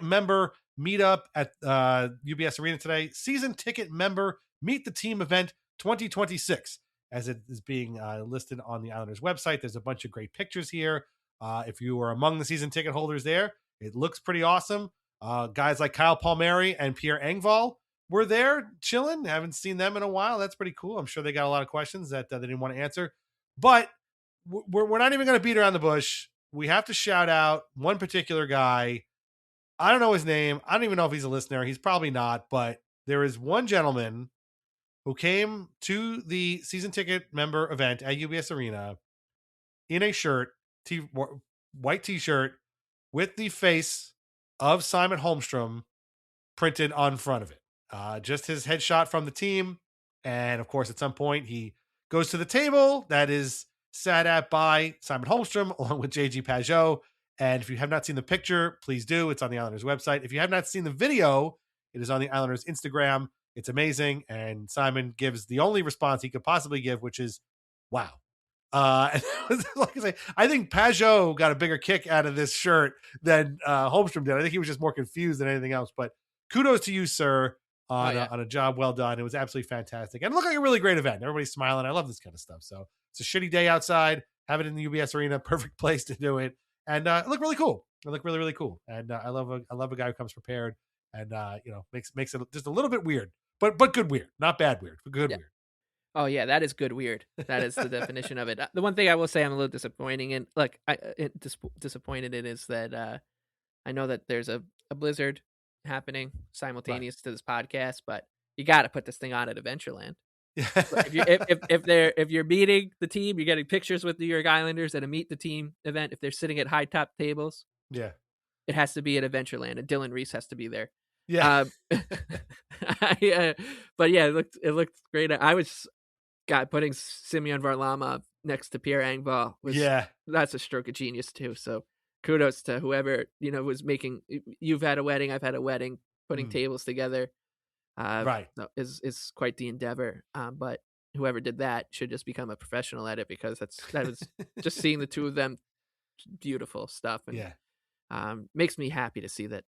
member meetup at UBS Arena today. Season ticket member Meet the Team event 2026. as it is being listed on the Islanders website. There's a bunch of great pictures here. If you were among the season ticket holders there, it looks pretty awesome. Guys like Kyle Palmieri and Pierre Engvall were there chilling. Haven't seen them in a while. That's pretty cool. I'm sure they got a lot of questions that they didn't want to answer. But we're not even going to beat around the bush. We have to shout out one particular guy. I don't know his name. I don't even know if he's a listener. He's probably not. But there is one gentleman who came to the season ticket member event at UBS Arena in a shirt, white t-shirt with the face of Simon Holmstrom printed on front of it. Just his headshot from the team. And of course, at some point, he goes to the table that is sat at by Simon Holmstrom along with JG Pageau. And if you have not seen the picture, please do. It's on the Islanders website. If you have not seen the video, it is on the Islanders Instagram. It's amazing. And Simon gives the only response he could possibly give, which is, wow. And like I say, I think Pageau got a bigger kick out of this shirt than Holmstrom did. I think he was just more confused than anything else. But kudos to you, sir, on a job well done. It was absolutely fantastic. And it looked like a really great event. Everybody's smiling. I love this kind of stuff. So it's a shitty day outside. Have it in the UBS Arena. Perfect place to do it. And it looked really cool. It looked really, really cool. And I love a guy who comes prepared and makes it just a little bit weird, but good weird, not bad weird, but good weird. Oh yeah, that is good weird. That is the definition of it. The one thing I will say I'm a little disappointing in, disappointed in, is that I know that there's a blizzard happening simultaneous to this podcast, but you got to put this thing on at Adventureland. If you're meeting the team, you're getting pictures with the New York Islanders at a meet the team event. If they're sitting at high top tables, yeah, it has to be at Adventureland, and Dylan Reese has to be there. Yeah, but yeah, it looked great. I was putting Semyon Varlamov next to Pierre Engvall that's a stroke of genius too. So kudos to whoever was making. You've had a wedding, I've had a wedding. Putting tables together. Right, is quite the endeavor. But whoever did that should just become a professional at it, because that was just seeing the two of them, beautiful stuff. And makes me happy to see that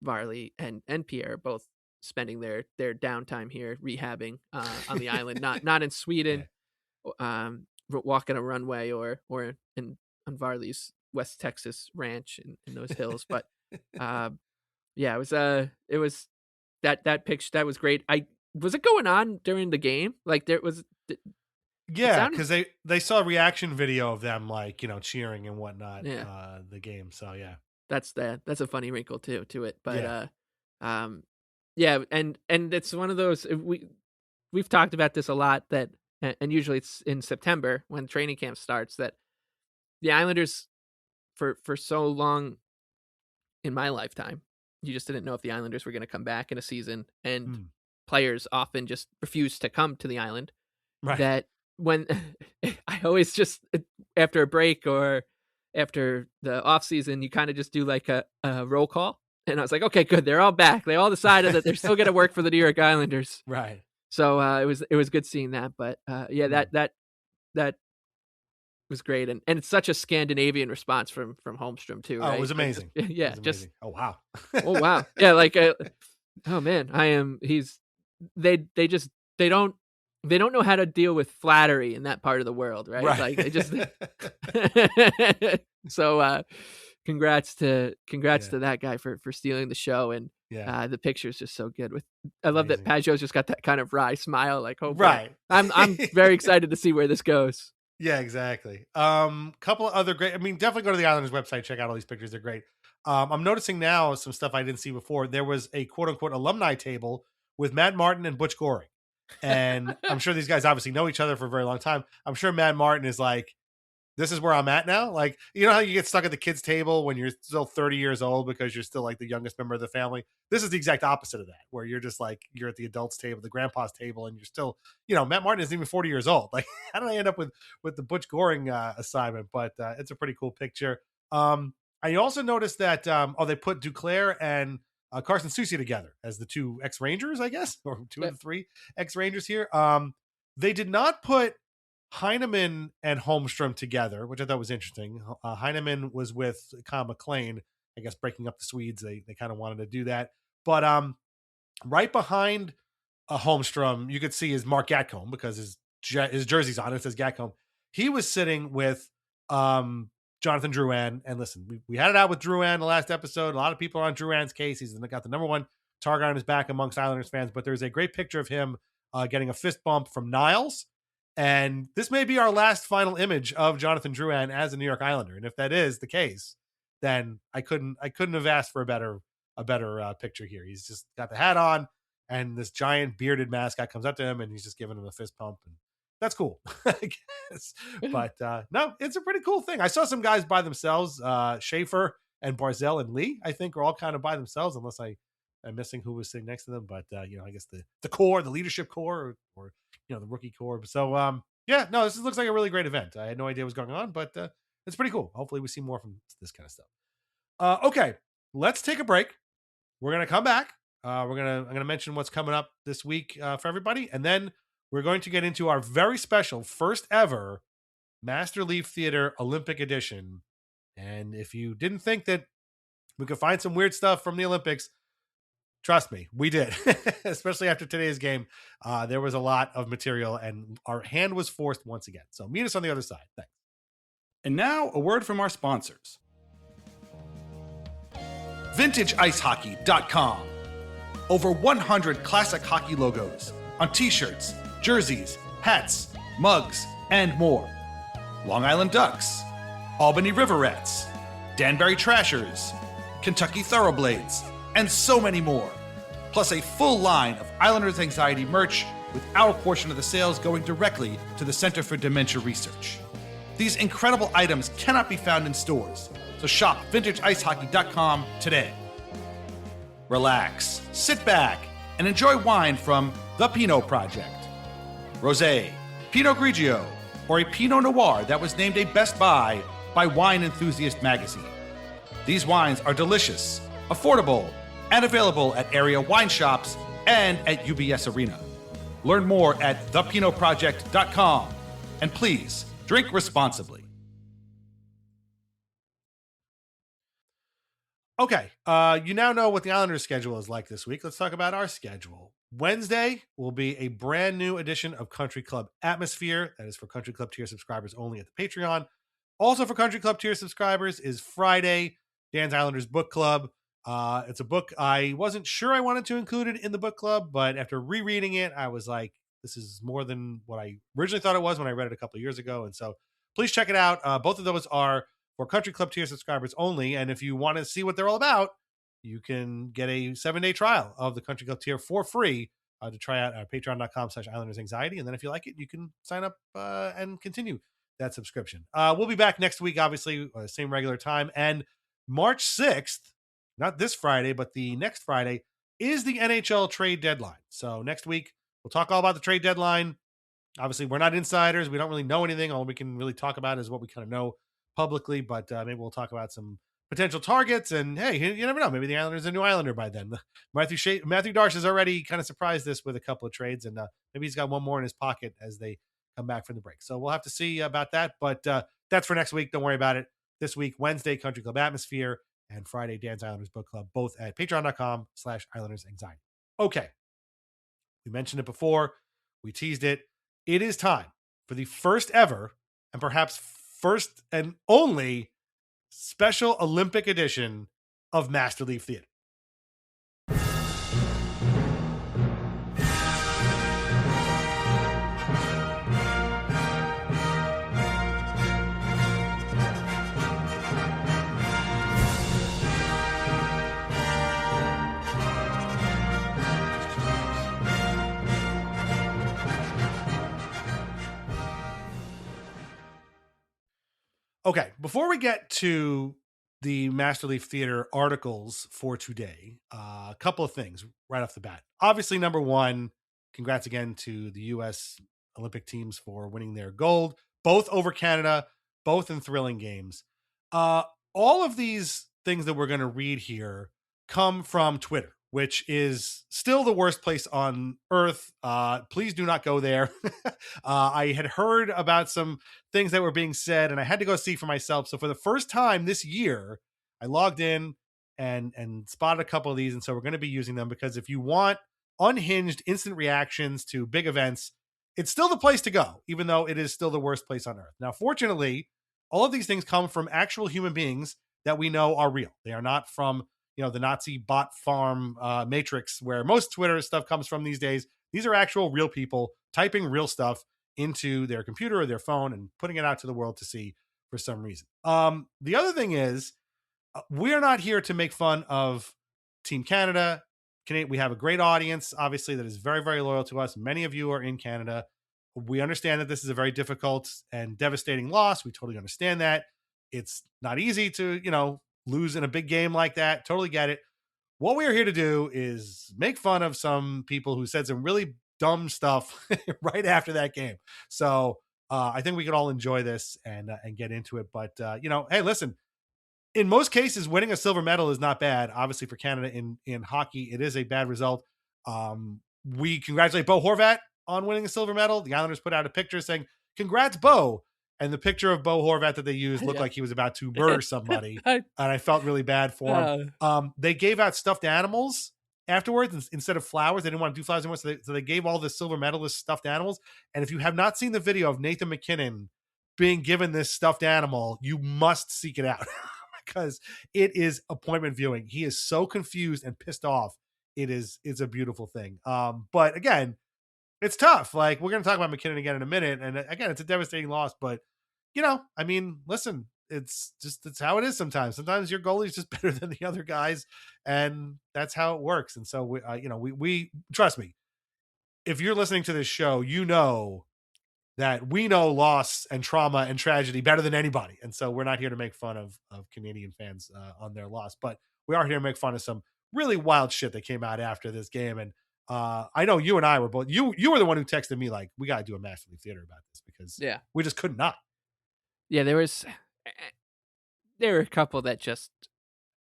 Varley and Pierre are both spending their downtime here rehabbing on the island, not in Sweden, walking a runway or on Varley's West Texas ranch in those hills. But it was that picture that was great. Was it going on during the game? Like there was. Because they saw a reaction video of them cheering and whatnot. The game. So yeah, that's a funny wrinkle to it. But and it's one of those, we've talked about this a lot, that and usually it's in September when training camp starts, that the Islanders for so long in my lifetime, you just didn't know if the Islanders were going to come back in a season, and players often just refused to come to the island. Right. That when I always just, after a break or after the off season, you kind of just do like a roll call. And I was like, okay, good. They're all back. They all decided that they're still going to work for the New York Islanders. Right. So it was good seeing that. But that was great. And it's such a Scandinavian response from Holmstrom too. Right? Oh, it was amazing. Yeah. It was amazing. Oh, wow. Oh, wow. Yeah. Like, oh man, they don't know how to deal with flattery in that part of the world. Right. Right. Like they just, so, congrats to that guy for stealing the show. And the picture's just so good. I love that Pageau's just got that kind of wry smile, like, oh, right. I'm very excited to see where this goes. Yeah, exactly. Couple of other great. I mean, definitely go to the Islanders website, check out all these pictures. They're great. I'm noticing now some stuff I didn't see before. There was a quote unquote alumni table with Matt Martin and Butch Goring, and I'm sure these guys obviously know each other for a very long time. I'm sure Matt Martin is like, this is where I'm at now. Like, you know how you get stuck at the kids' table when you're still 30 years old because you're still like the youngest member of the family? This is the exact opposite of that, where you're just like, you're at the adults' table, the grandpa's table, and you're still, Matt Martin isn't even 40 years old. Like, how did I end up with the Butch Goring assignment? But it's a pretty cool picture. I also noticed that, they put Duclair and Carson Soucy together as the two ex-Rangers, I guess, or two of the three ex-Rangers here. They did not put Heineman and Holmstrom together, which I thought was interesting. Heineman was with Kyle McLean, I guess, breaking up the Swedes. They kind of wanted to do that. But right behind Holmstrom, you could see is Mark Gatcomb, because his his jersey's on. It says Gatcombe. He was sitting with Jonathan Drouin. And listen, we had it out with Drouin the last episode. A lot of people are on Drouin's case. He's got the number one target on his back amongst Islanders fans. But there's a great picture of him getting a fist bump from Niles. And this may be our last final image of Jonathan Drouin as a New York Islander. And if that is the case, then I couldn't have asked for a better picture here. He's just got the hat on, and this giant bearded mascot comes up to him, and he's just giving him a fist pump, and that's cool, I guess. But no, it's a pretty cool thing. I saw some guys by themselves. Schaefer and Barzell and Lee, I think, are all kind of by themselves, unless I'm missing who was sitting next to them. But I guess the core, the leadership core, or the rookie core. So this looks like a really great event. I had no idea what was going on, but it's pretty cool. Hopefully we see more from this kind of stuff. Okay, let's take a break. We're going to come back. I'm going to mention what's coming up this week for everybody. And then we're going to get into our very special first ever Master Leaf Theater Olympic edition. And if you didn't think that we could find some weird stuff from the Olympics, trust me, we did. Especially after today's game. There was a lot of material, and our hand was forced once again. So meet us on the other side. Thanks. And now a word from our sponsors. VintageIceHockey.com. Over 100 classic hockey logos on t-shirts, jerseys, hats, mugs, and more. Long Island Ducks, Albany Riverettes, Danbury Trashers, Kentucky Thoroughblades, and so many more. Plus a full line of Islanders Anxiety merch, with our portion of the sales going directly to the Center for Dementia Research. These incredible items cannot be found in stores, so shop VintageIceHockey.com today. Relax, sit back, and enjoy wine from The Pinot Project. Rosé, Pinot Grigio, or a Pinot Noir that was named a Best Buy by Wine Enthusiast magazine. These wines are delicious, affordable, and available at area wine shops and at UBS Arena. Learn more at thepinotproject.com, and please drink responsibly. Okay, you now know what the Islanders' schedule is like this week. Let's talk about our schedule. Wednesday will be a brand new edition of Country Club Atmosphere. That is for Country Club tier subscribers only at the Patreon. Also for Country Club tier subscribers is Friday, Dan's Islanders Book Club. It's a book I wasn't sure I wanted to include it in the book club, but after rereading it, I was like, this is more than what I originally thought it was when I read it a couple of years ago. And so please check it out. Both of those are for Country Club tier subscribers only. And if you want to see what they're all about, you can get a 7-day trial of the Country Club tier for free to try out at patreon.com/Islanders Anxiety. And then if you like it, you can sign up and continue that subscription. We'll be back next week, obviously, same regular time. And March 6th, not this Friday, but the next Friday, is the NHL trade deadline. So next week, we'll talk all about the trade deadline. Obviously, we're not insiders. We don't really know anything. All we can really talk about is what we kind of know publicly, but maybe we'll talk about some potential targets. And hey, you never know. Maybe the Islanders are a new Islander by then. Matthew Darche has already kind of surprised us with a couple of trades, and maybe he's got one more in his pocket as they come back from the break. So we'll have to see about that, but that's for next week. Don't worry about it. This week, Wednesday, Country Club Atmosphere, and Friday, Dan's Islanders Book Club, both at patreon.com/Islanders Anxiety. Okay. We mentioned it before. We teased it. It is time for the first ever, and perhaps first and only, special Olympic edition of Master Leaf Theater. Okay, before we get to the Master Leaf Theater articles for today, a couple of things right off the bat. Obviously, number one, congrats again to the U.S. Olympic teams for winning their gold, both over Canada, both in thrilling games. All of these things that we're going to read here come from Twitter, which is still the worst place on earth. Please do not go there. I had heard about some things that were being said, and I had to go see for myself. So for the first time this year, I logged in and spotted a couple of these. And so we're going to be using them, because if you want unhinged instant reactions to big events, it's still the place to go, even though it is still the worst place on earth. Now, fortunately, all of these things come from actual human beings that we know are real. They are not from, the Nazi bot farm matrix where most Twitter stuff comes from these days. These are actual real people typing real stuff into their computer or their phone and putting it out to the world to see for some reason. The other thing is, we're not here to make fun of Team Canada. We have a great audience, obviously, that is very, very loyal to us. Many of you are in Canada. We understand that this is a very difficult and devastating loss. We totally understand that. It's not easy to, lose in a big game like that. Totally get it. What we are here to do is make fun of some people who said some really dumb stuff right after that game. So I think we could all enjoy this and get into it. But, hey, listen, in most cases, winning a silver medal is not bad. Obviously, for Canada in hockey, it is a bad result. We congratulate Bo Horvat on winning a silver medal. The Islanders put out a picture saying, "Congrats, Bo." And the picture of Bo Horvat that they used looked like he was about to murder somebody. And I felt really bad for him. They gave out stuffed animals afterwards instead of flowers. They didn't want to do flowers anymore. So they gave all the silver medalists stuffed animals. And if you have not seen the video of Nathan McKinnon being given this stuffed animal, you must seek it out because it is appointment viewing. He is so confused and pissed off. It's a beautiful thing. But again, it's tough. Like, we're going to talk about McKinnon again in a minute. And again, it's a devastating loss, but listen, it's how it is sometimes. Sometimes your goalie is just better than the other guys, and that's how it works. And so we trust me, if you're listening to this show, that we know loss and trauma and tragedy better than anybody. And so we're not here to make fun of Canadian fans on their loss, but we are here to make fun of some really wild shit that came out after this game. And I know you and I were both, you were the one who texted me like, we got to do a Master League Theater about this because we just could not. Yeah, there were a couple that just,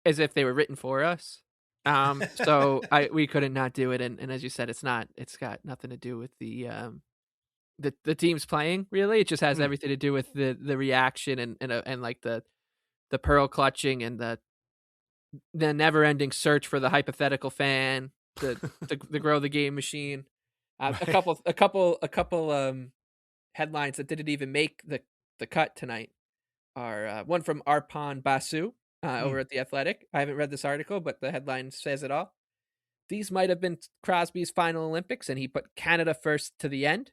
as if they were written for us. So we couldn't not do it. And as you said, it's got nothing to do with the teams playing, really. It just has everything to do with the reaction and like the pearl clutching and the never ending search for the hypothetical fan, the grow the game machine. Right. A couple headlines that didn't even make the cut tonight are one from Arpan Basu over at The Athletic. I haven't read this article, but the headline says it all. These might have been Crosby's final Olympics, and he put Canada first to the end.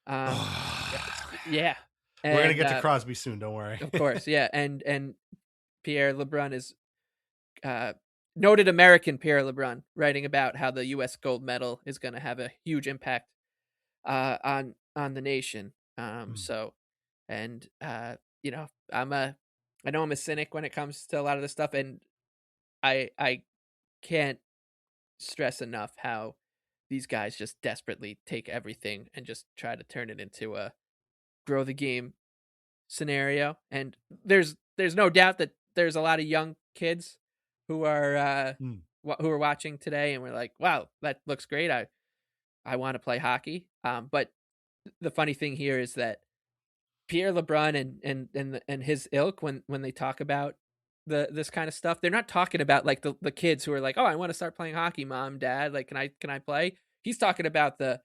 Yeah. We're going to get to Crosby soon, don't worry. Of course, yeah. And Pierre LeBrun is noted American Pierre LeBrun writing about how the U.S. gold medal is going to have a huge impact on the nation. So, and I know I'm a cynic when it comes to a lot of this stuff, and I can't stress enough how these guys just desperately take everything and just try to turn it into a grow the game scenario. And there's no doubt that there's a lot of young kids who are watching today, and we're like, wow, that looks great. I want to play hockey. But the funny thing here is that Pierre LeBrun and his ilk, when they talk about this kind of stuff, they're not talking about like the kids who are like, oh, I want to start playing hockey, mom, dad, like, can I play? He's talking about the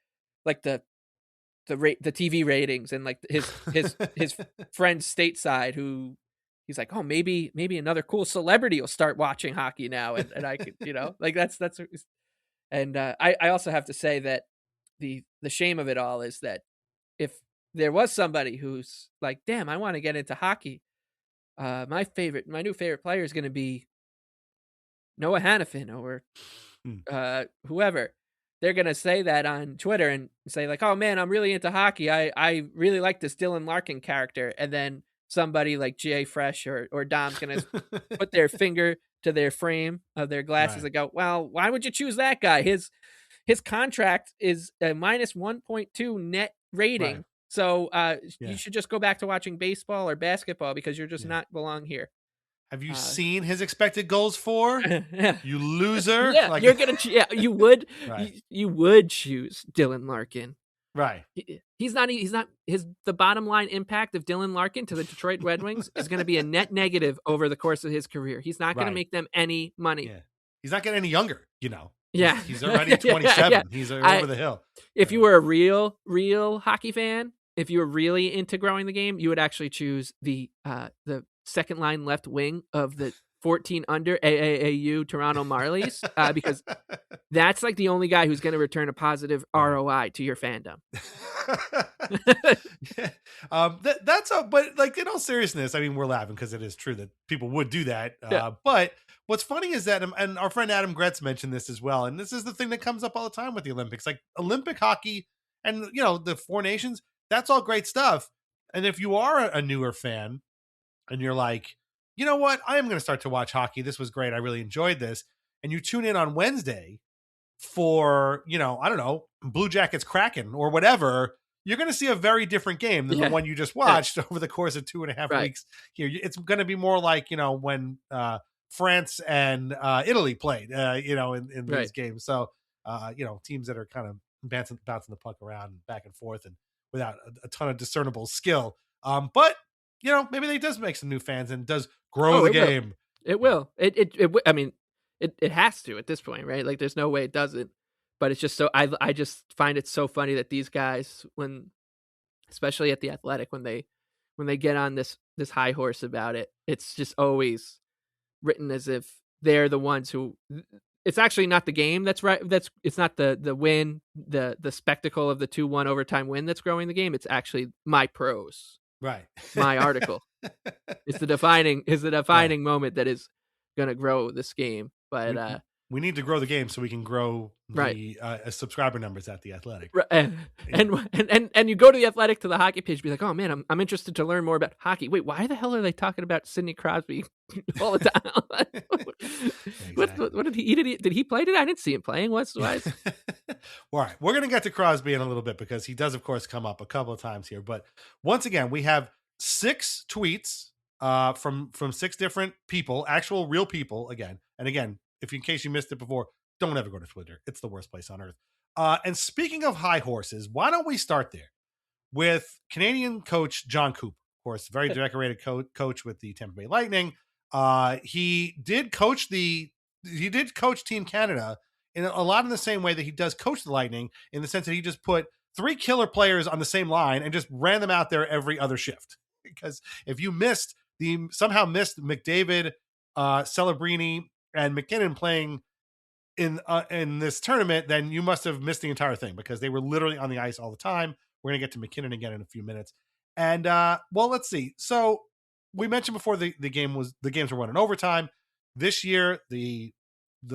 TV ratings and like his friends stateside who he's like, oh, maybe another cool celebrity will start watching hockey now, and I could, like that's and I also have to say that the shame of it all is that if there was somebody who's like, damn, I want to get into hockey, my new favorite player is going to be Noah Hannafin or whoever. They're going to say that on Twitter and say like, oh man, I'm really into hockey. I really like this Dylan Larkin character. And then somebody like G.A. Fresh or Dom's going to put their finger to their frame of their glasses and go, well, why would you choose that guy? His contract is a minus 1.2 net rating. Right. So you should just go back to watching baseball or basketball because you're just not belong here. Have you seen his expected goals for? You loser. Yeah, like, you're gonna. You would. Right. You would choose Dylan Larkin. Right. He's not. The bottom line impact of Dylan Larkin to the Detroit Red Wings is going to be a net negative over the course of his career. He's not going to make them any money. Yeah. He's not getting any younger. Yeah. He's already 27. Yeah. He's over the hill. If you were a real hockey fan, if you were really into growing the game, you would actually choose the second line left wing of the 14 under AAAU Toronto Marlies, because that's like the only guy who's going to return a positive ROI to your fandom. Yeah. But like in all seriousness, I mean, we're laughing because it is true that people would do that. But what's funny is that, and our friend Adam Gretz mentioned this as well, and this is the thing that comes up all the time with the Olympics, like Olympic hockey and, you know, the Four Nations, that's all great stuff. And if you are a newer fan and you're like, you know what, I am going to start to watch hockey. This was great. I really enjoyed this. And you tune in on Wednesday for, you know, I don't know, Blue Jackets Kraken or whatever, you're going to see a very different game than the one you just watched over the course of 2.5 weeks here. It's going to be more like, you know, when France and Italy played, you know, in these games. So, you know, teams that are kind of bouncing the puck around back and forth and without a ton of discernible skill. But, you know, maybe they does make some new fans and does grow the game. It will. I mean, it has to at this point, right? Like, there's no way it doesn't. But it's just so I just find it so funny that these guys, when, especially at the Athletic, when they get on this high horse about it, it's just always written as if they're the ones who. It's actually not the game that's right. It's not the win, the spectacle of the 2-1 overtime win that's growing the game. It's actually my prose, right? My article. It's the defining moment that is going to grow this game. But we need to grow the game so we can grow the subscriber numbers at the Athletic. Right. And you go to the Athletic, to the hockey page, be like, oh man, I'm interested to learn more about hockey. Wait, why the hell are they talking about Sidney Crosby all the time? Exactly. What did he did he play today? I didn't see him playing. Why? All right, we're gonna get to Crosby in a little bit because he does, of course, come up a couple of times here. But once again, we have 6 tweets from 6 different people, actual real people. Again, if in case you missed it before, don't ever go to Twitter. It's the worst place on earth. And speaking of high horses, why don't we start there with Canadian coach John Cooper? Of course, very decorated coach with the Tampa Bay Lightning. He did coach Team Canada in a lot in the same way that he does coach the Lightning, in the sense that he just put 3 killer players on the same line and just ran them out there every other shift. Because if you somehow missed McDavid, Celebrini, and McKinnon playing in this tournament, then you must have missed the entire thing, because they were literally on the ice all the time. We're going to get to McKinnon again in a few minutes. And well, let's see. So we mentioned before the games were run in overtime. This year, the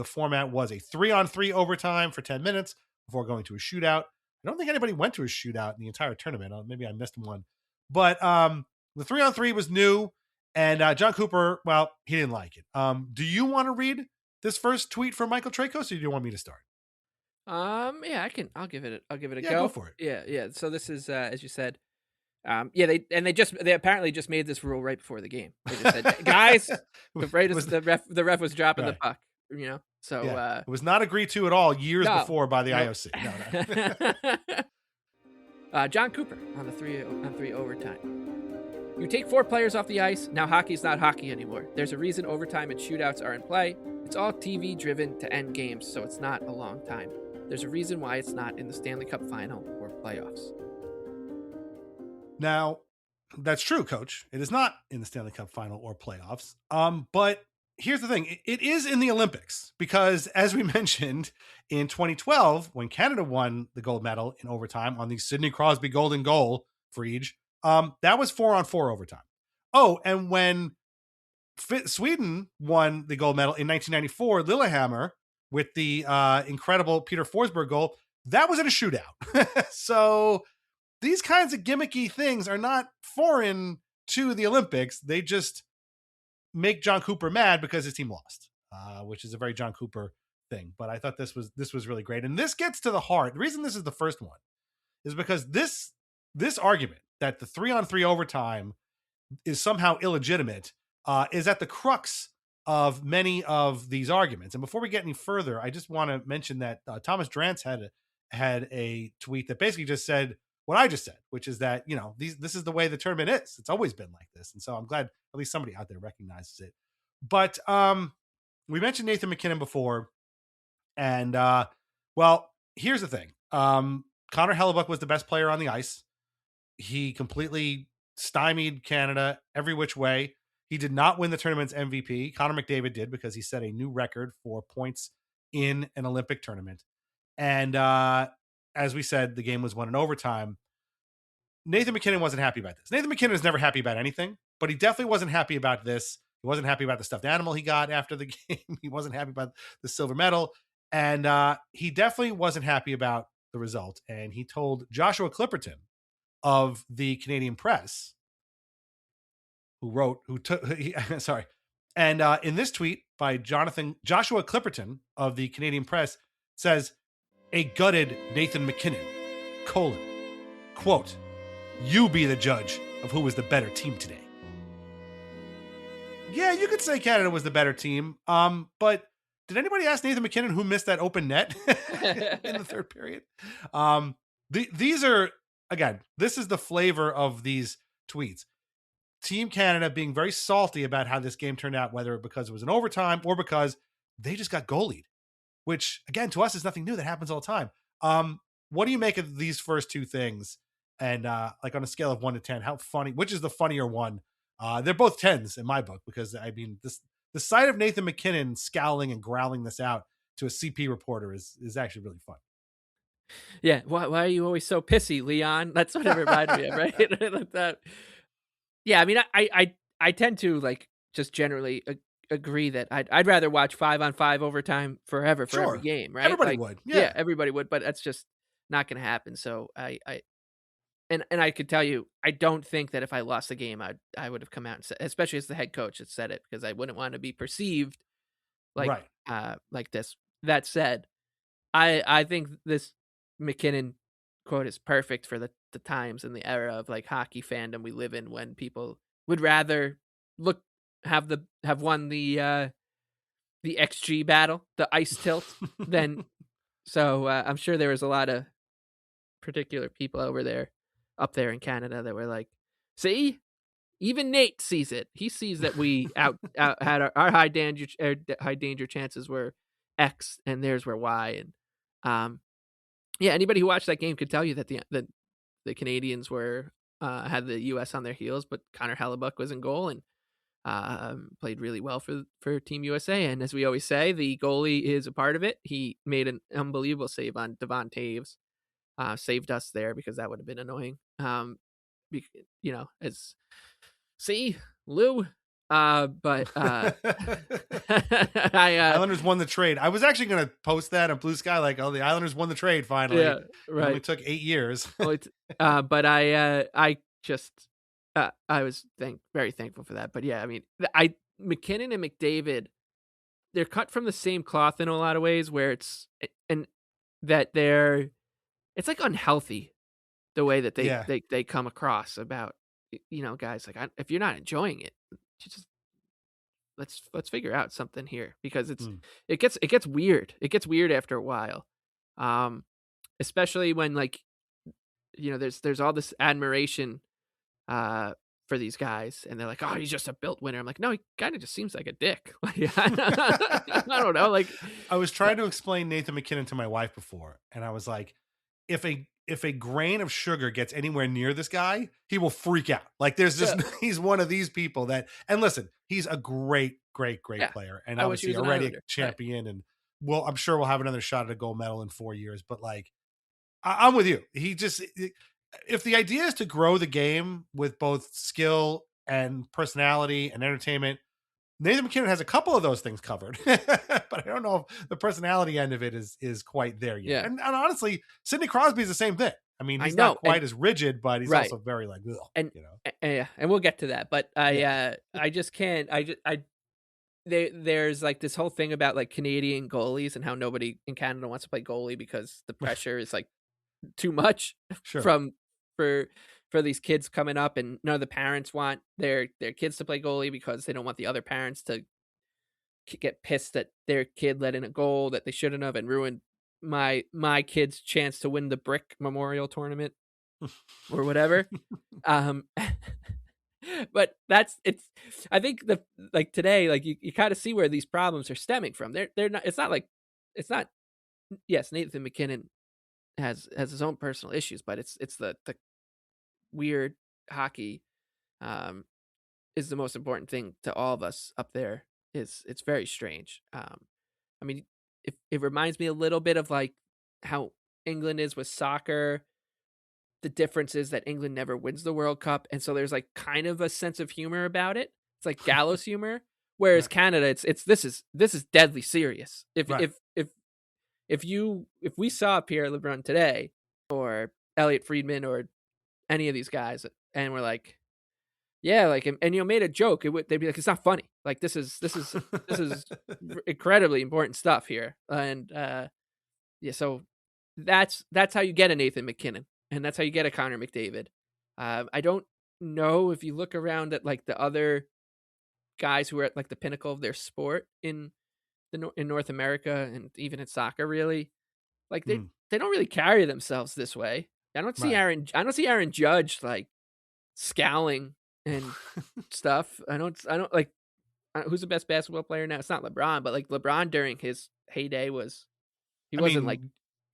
format was a 3-on-3 overtime for 10 minutes before going to a shootout. I don't think anybody went to a shootout in the entire tournament. Maybe I missed one. But the 3-on-3 was new. And John Cooper, well, he didn't like it. Do you want to read this first tweet from Michael Tracos, or do you want me to start? Yeah, I'll give it a go. Go for it. Yeah. So this is, as you said, they apparently just made this rule right before the game. They just said, guys, the ref was dropping the puck, you know. So it was not agreed to at all years before by the IOC. No. John Cooper on the 3 overtime. You take 4 players off the ice. Now hockey's not hockey anymore. There's a reason overtime and shootouts are in play. It's all TV driven to end games, so it's not a long time. There's a reason why it's not in the Stanley Cup final or playoffs. Now, that's true, Coach. It is not in the Stanley Cup final or playoffs. But here's the thing. It is in the Olympics, because as we mentioned in 2012, when Canada won the gold medal in overtime on the Sidney Crosby golden goal for each, that was 4-on-4 overtime. Oh, and when Sweden won the gold medal in 1994, Lillehammer, with the incredible Peter Forsberg goal, that was in a shootout. So these kinds of gimmicky things are not foreign to the Olympics. They just make John Cooper mad because his team lost, which is a very John Cooper thing. But I thought this was really great. And this gets to the heart. The reason this is the first one is because this argument that the 3-on-3 overtime is somehow illegitimate is at the crux of many of these arguments. And before we get any further, I just want to mention that Thomas Drance had a tweet that basically just said what I just said, which is that, you know, this is the way the tournament is. It's always been like this. And so I'm glad at least somebody out there recognizes it. But we mentioned Nathan McKinnon before, And well, here's the thing. Connor Hellebuck was the best player on the ice. He completely stymied Canada every which way. He did not win the tournament's MVP. Connor McDavid did, because he set a new record for points in an Olympic tournament. And as we said, the game was won in overtime. Nathan MacKinnon wasn't happy about this. Nathan MacKinnon is never happy about anything, but he definitely wasn't happy about this. He wasn't happy about the stuffed animal he got after the game. He wasn't happy about the silver medal. And he definitely wasn't happy about the result. And he told Joshua Clipperton of the Canadian Press, and in this tweet by Joshua Clipperton of the Canadian Press says, a gutted Nathan MacKinnon, quote, you be the judge of who was the better team today. Yeah, you could say Canada was the better team. But did anybody ask Nathan MacKinnon who missed that open net in the third period? These are, again, this is the flavor of these tweets. Team Canada being very salty about how this game turned out, whether because it was an overtime or because they just got goalied, which, again, to us is nothing new. That happens all the time. What do you make of these first two things? And like on a scale of 1 to 10, how funny, which is the funnier one? They're both 10s in my book, because I mean, the sight of Nathan MacKinnon scowling and growling this out to a CP reporter is actually really fun. Yeah. Why are you always so pissy, Leon? That's what it reminded me of, right? Like that. Yeah. I mean, I tend to like just generally agree that I'd rather watch 5-on-5 overtime forever for every game, right? Everybody would. Yeah, everybody would, but that's just not going to happen. So And I could tell you, I don't think that if I lost the game, I would have come out and said, especially as the head coach that said it, because I wouldn't want to be perceived like like this. That said, I think this MacKinnon quote is perfect for the times and the era of like hockey fandom we live in, when people would rather have won the XG battle, the ice tilt, than so I'm sure there was a lot of particular people up there in Canada that were like, see, even Nate sees it. He sees that we had our high danger chances were X and theirs were Y. And yeah, anybody who watched that game could tell you that the Canadians were had the US on their heels, but Connor Hellebuck was in goal and played really well for Team USA. And as we always say, the goalie is a part of it. He made an unbelievable save on Devon Taves. Saved us there, because that would have been annoying. As see Lou, but Islanders won the trade. I was actually going to post that on Blue Sky, like, oh, the Islanders won the trade finally. Yeah, right. It only took 8 years. But I was very thankful for that. But yeah, I mean, MacKinnon and McDavid, they're cut from the same cloth in a lot of ways, where it's like unhealthy the way that they come across about, guys, like, if you're not enjoying it, just let's figure out something here, because it gets weird. It gets weird after a while. Especially when, like, there's all this admiration for these guys, and they're like, oh, he's just a built winner. I'm like, no, he kind of just seems like a dick. Like, I don't know. Like, I was trying to explain Nathan MacKinnon to my wife before, and I was like, if a grain of sugar gets anywhere near this guy, he will freak out. Like, there's just he's one of these people that, and listen, he's a great player, and obviously already a champion, right. And I'm sure we'll have another shot at a gold medal in 4 years. But like, I'm with you. If the idea is to grow the game with both skill and personality and entertainment, Nathan MacKinnon has a couple of those things covered, but I don't know if the personality end of it is quite there yet. Yeah. And honestly, Sidney Crosby is the same thing. I mean, he's not quite as rigid, but he's also very like, ugh, and and we'll get to that. But I just can't. There's like this whole thing about like Canadian goalies and how nobody in Canada wants to play goalie because the pressure is like too much for these kids coming up, and none of the parents want their kids to play goalie because they don't want the other parents to get pissed that their kid let in a goal that they shouldn't have and ruined my kid's chance to win the Brick Memorial Tournament or whatever. But I think today, like you kind of see where these problems are stemming from. They're not. It's not yes, Nathan McKinnon has his own personal issues, but it's the weird hockey um, is the most important thing to all of us up there. It's very strange. I mean, it reminds me a little bit of like how England is with soccer. The difference is that England never wins the World Cup, and so there's like kind of a sense of humor about it. It's like gallows humor. Whereas Right. Canada, it's this is deadly serious. Right. If we saw Pierre LeBrun today or Elliot Friedman or any of these guys, and we're like, yeah, like, and you know, made a joke, they'd be like, it's not funny. Like this is incredibly important stuff here, and yeah, so that's how you get a Nathan McKinnon, and that's how you get a Connor McDavid. I don't know if you look around at like the other guys who are at like the pinnacle of their sport in in North America and even in soccer, really, like Mm, they don't really carry themselves this way. right. I don't see Aaron Judge like scowling and stuff. I don't like who's the best basketball player now? It's not LeBron, but like LeBron during his heyday he I wasn't like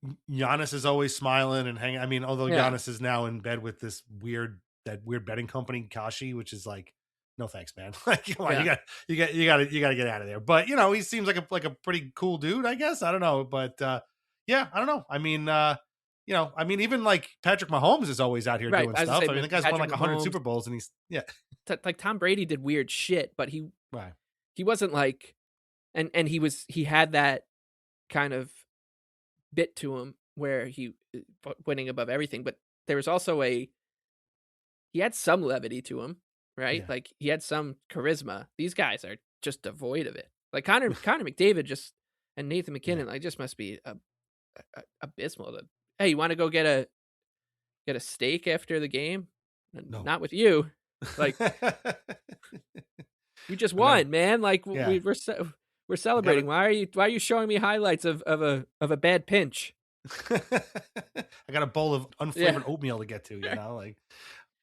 mean, Giannis is always smiling and hanging. I mean, although yeah Giannis is now in bed with this weird betting company, Kashi, which is like, no thanks, man. Like, come on, yeah you got to get out of there. But you know, he seems like a pretty cool dude, I guess. I don't know, but yeah, I don't know. I mean, you know, I mean, even like Patrick Mahomes is always out here right. doing I was gonna stuff. say I mean, but the guy's won Patrick like 100 Mahomes, Super Bowls, and he's yeah, like Tom Brady did weird shit, but right, he wasn't like and he had that kind of bit to him where he winning above everything, but there was also he had some levity to him, right? yeah. Like he had some charisma. These guys are just devoid of it. Like Connor McDavid just and Nathan Yeah. McKinnon, like just must be abysmal. Hey, you want to go get a steak after the game? No. Not with you. Like we just I gotta, won, man. Like yeah, we're I gotta, celebrating. Why are you showing me highlights of a bad pinch? I got a bowl of Yeah. unflavored oatmeal to get to, you know, like,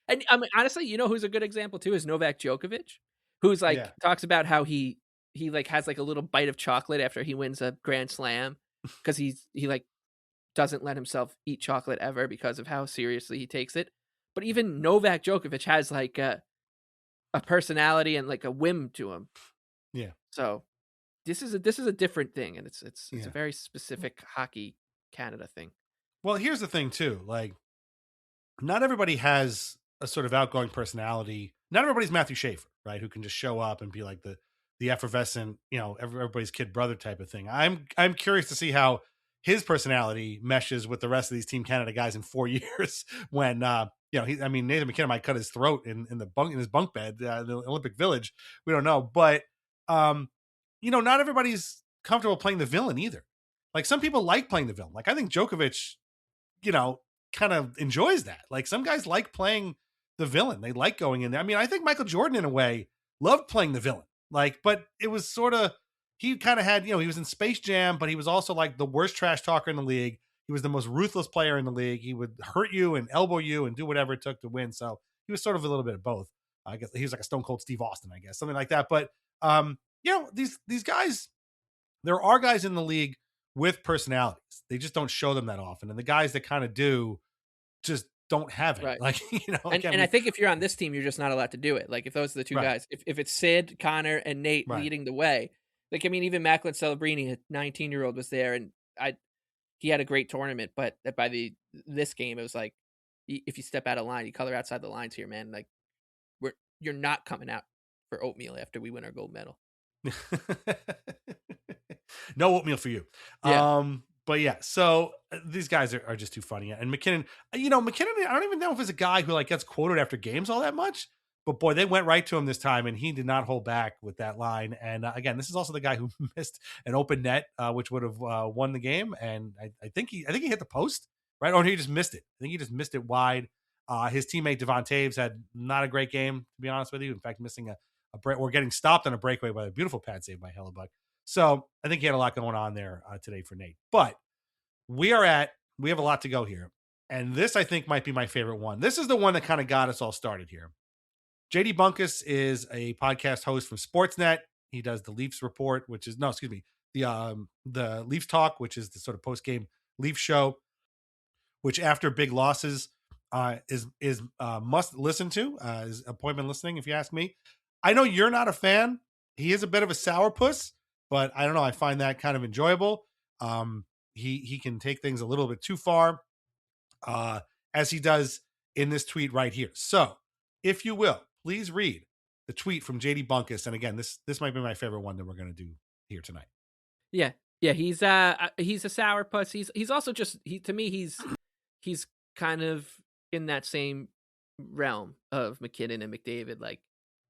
And I mean, honestly, you know who's a good example too is Novak Djokovic, who's yeah. like talks about how he like has like a little bite of chocolate after he wins a grand slam because he like doesn't let himself eat chocolate ever because of how seriously he takes it. But even Novak Djokovic has like a personality and like a whim to him. Yeah. So this is a different thing, and it's a Yeah. very specific hockey Canada thing. Well, here's the thing too. Like, not everybody has a sort of outgoing personality. Not everybody's Matthew Schaefer, right? Who can just show up and be like the effervescent, you know, everybody's kid brother type of thing. I'm curious to see how his personality meshes with the rest of these Team Canada guys in 4 years when you know, I mean, Nathan McKinnon might cut his throat in the bunk in his bunk bed, the Olympic Village. We don't know, but um, you know, not everybody's comfortable playing the villain either. Like, some people like playing the villain. Like, I think Djokovic, you know, kind of enjoys that. Like, some guys like playing the villain. They like going in there. I mean, I think Michael Jordan in a way loved playing the villain. Like, but it was sort of, he kind of had, you know, he was in Space Jam, but he was also like the worst trash talker in the league. He was the most ruthless player in the league. He would hurt you and elbow you and do whatever it took to win. So he was sort of a little bit of both. I guess he was like a Stone Cold Steve Austin, I guess, something like that. But you know, these guys, there are guys in the league with personalities. They just don't show them that often. And the guys that kind of do just don't have any. Right. Like, you know, again, And I think if you're on this team, you're just not allowed to do it. Like if those are the two right, guys, if it's Sid, Connor, and Nate right. leading the way, like I mean, even Macklin Celebrini, a 19-year-old, was there, and he had a great tournament. But by this game, it was like if you step out of line, you color outside the lines here, man. Like you're not coming out for oatmeal after we win our gold medal. No oatmeal for you. Yeah. But yeah, so these guys are just too funny. And McKinnon, you know, McKinnon, I don't even know if he's a guy who like gets quoted after games all that much. But boy, they went right to him this time, and he did not hold back with that line. And again, this is also the guy who missed an open net, which would have won the game. And I think he hit the post, right? Or he just missed it. I think he just missed it wide. His teammate Devon Taves had not a great game, to be honest with you. In fact, missing a break or getting stopped on a breakaway by a beautiful pad save by Hellebuck. So I think he had a lot going on there today for Nate. But we have a lot to go here. And this, I think, might be my favorite one. This is the one that kind of got us all started here. JD Bunkus is a podcast host from Sportsnet. He does the Leafs Report, which is, the Leafs Talk, which is the sort of post game Leaf show, which after big losses is must listen to, is appointment listening, if you ask me. I know you're not a fan. He is a bit of a sourpuss, but I don't know. I find that kind of enjoyable. He can take things a little bit too far, as he does in this tweet right here. So, if you will, please read the tweet from JD Bunkus. And again, this might be my favorite one that we're going to do here tonight. Yeah, he's a sourpuss. He's also just to me he's kind of in that same realm of McKinnon and McDavid. Like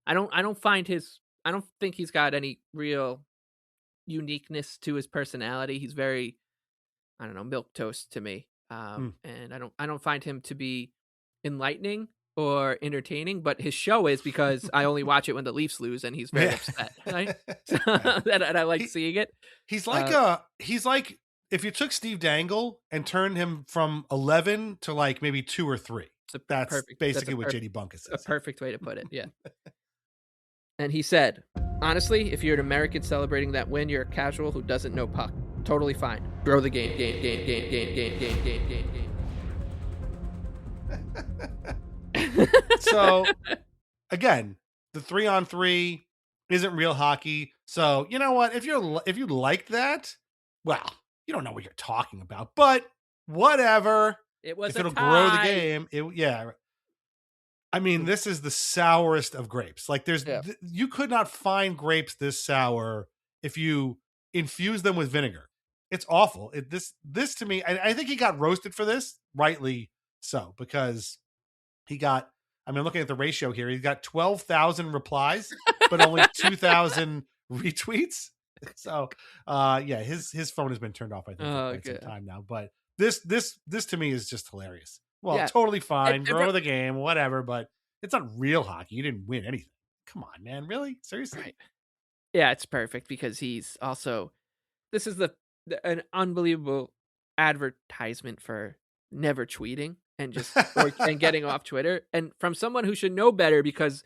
I don't think he's got any real uniqueness to his personality. He's very, I don't know, milquetoast to me. And I don't find him to be enlightening or entertaining, but his show is, because I only watch it when the Leafs lose and he's very upset. Right? So, and I like seeing it. He's like if you took Steve Dangle and turned him from 11 to like maybe 2 or 3. That's basically what JD Bunkus says. A perfect way to put it. Yeah. And he said, honestly, if you're an American celebrating that win, you're a casual who doesn't know puck. Totally fine. Grow the game. So, again, the 3-on-3 isn't real hockey. So, you know what? If you like that, well, you don't know what you're talking about. But whatever. It was if it'll grow the game. I mean, this is the sourest of grapes. Like you could not find grapes this sour if you infuse them with vinegar. It's awful. This to me, I think he got roasted for this, rightly so, because I'm looking at the ratio here. He's got 12,000 replies, but only 2,000 retweets. So, his phone has been turned off, I think, for quite some time now. But this to me is just hilarious. Well, totally fine. Grow the game, whatever, but it's not real hockey. You didn't win anything. Come on, man. Really? Seriously? Right. Yeah, it's perfect because he's also, this is an unbelievable advertisement for never tweeting and just and getting off Twitter, and from someone who should know better, because